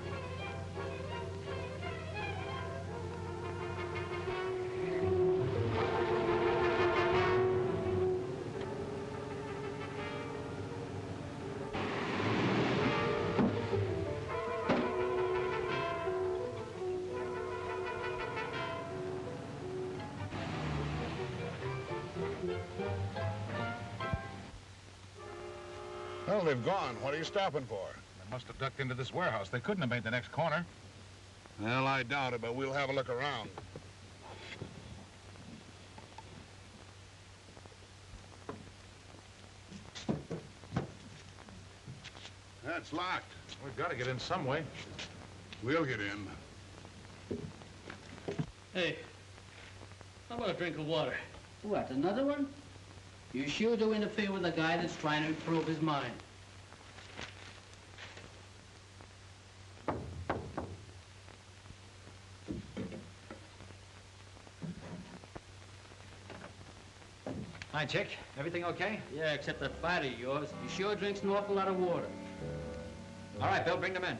[SPEAKER 17] Well, they've gone. What are you stopping for?
[SPEAKER 5] They must have ducked into this warehouse. They couldn't have made the next corner.
[SPEAKER 17] Well, I doubt it, but we'll have a look around. That's locked.
[SPEAKER 5] We've got to get in some way.
[SPEAKER 17] We'll get in.
[SPEAKER 9] Hey, how about a drink of water? What, another one? You sure do interfere with a guy that's trying to improve his mind.
[SPEAKER 11] Hi, Chick. Everything okay?
[SPEAKER 9] Yeah, except that fighter of yours. He sure drinks an awful lot of water.
[SPEAKER 11] All right, Bill, bring them in.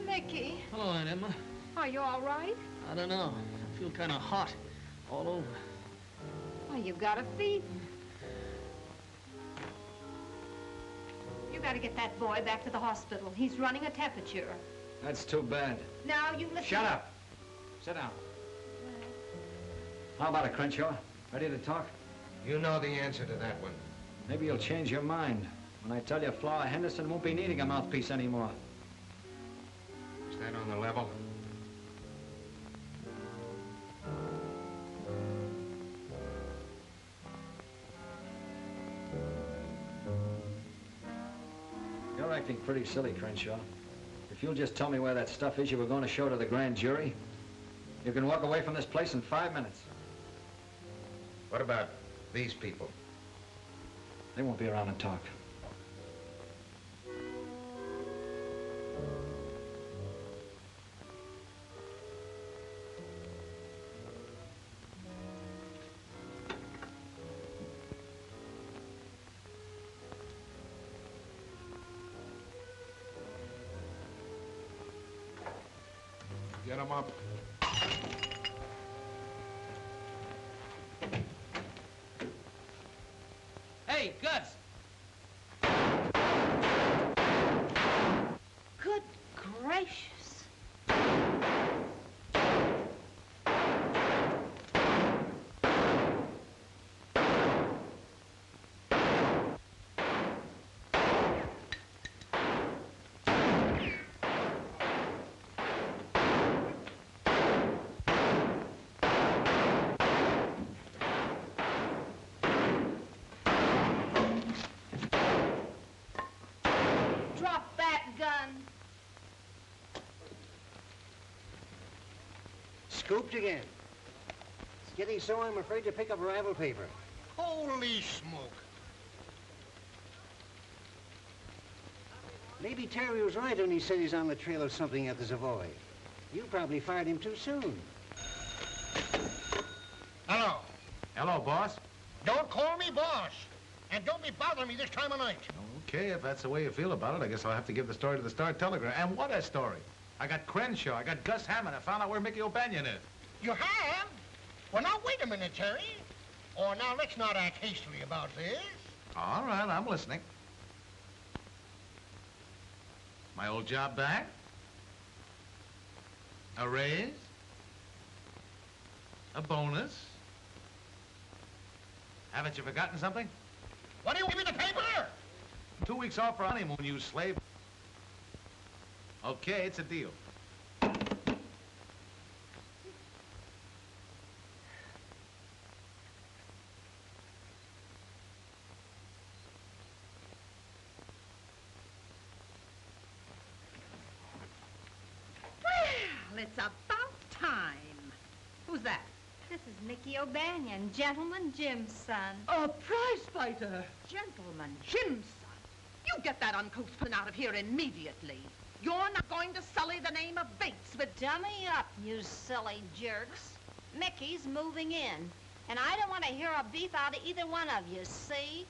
[SPEAKER 2] Mickey,
[SPEAKER 9] Hello, Aunt Emma.
[SPEAKER 2] are you all right?
[SPEAKER 9] I don't know. I feel kind of hot all over.
[SPEAKER 2] Well, you've got a fever. You got to get that boy back to the hospital. He's running a temperature.
[SPEAKER 11] That's too bad.
[SPEAKER 2] Now, you listen.
[SPEAKER 11] Shut up. Sit down. How about it, Crenshaw? Ready to talk?
[SPEAKER 8] You know the answer to that one.
[SPEAKER 11] Maybe you'll change your mind when I tell you Flower Henderson won't be needing a mouthpiece anymore.
[SPEAKER 8] Is that on the level?
[SPEAKER 11] You're acting pretty silly, Crenshaw. If you'll just tell me where that stuff is you were going to show to the grand jury, you can walk away from this place in 5 minutes.
[SPEAKER 8] What about these people?
[SPEAKER 11] They won't be around to talk.
[SPEAKER 17] Get them up.
[SPEAKER 9] Hey, Gus!
[SPEAKER 2] Good gracious. Drop that gun.
[SPEAKER 18] Scooped again. It's getting so I'm afraid to pick up ravel paper.
[SPEAKER 7] Holy smoke.
[SPEAKER 18] Maybe Terry was right when he said he's on the trail of something at the Savoy. You probably fired him too soon.
[SPEAKER 7] Hello.
[SPEAKER 5] Hello, boss.
[SPEAKER 7] Don't call me boss. And don't be bothering me this time of night.
[SPEAKER 5] Okay, if that's the way you feel about it, I guess I'll have to give the story to the Star-Telegram. And what a story. I got Crenshaw, I got Gus Hammond, I found out where Mickey O'Banion is.
[SPEAKER 7] You have? Well, now, wait a minute, Terry. Oh, now, let's not act hastily about this.
[SPEAKER 5] All right, I'm listening. My old job back? A raise? A bonus? Haven't you forgotten something?
[SPEAKER 7] What do you give me the paper?
[SPEAKER 5] 2 weeks off for honeymoon, you slave. Okay, it's a deal.
[SPEAKER 1] Well, it's about time. Who's that?
[SPEAKER 2] This is Mickey O'Banion, Gentleman Jim's son.
[SPEAKER 1] A prize fighter. Gentleman Jim's son. You get that uncouth pun out of here immediately. You're not going to sully the name of Bates with...
[SPEAKER 2] Dummy up, you silly jerks. Mickey's moving in, and I don't want to hear a beef out of either one of you, see?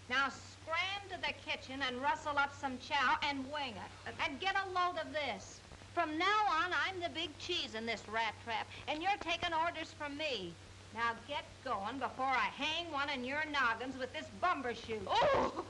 [SPEAKER 2] Now scram to the kitchen and rustle up some chow and wing it. And get a load of this. From now on, I'm the big cheese in this rat trap, and you're taking orders from me. Now get going before I hang one in your noggins with this bumbershoot.
[SPEAKER 1] Oh!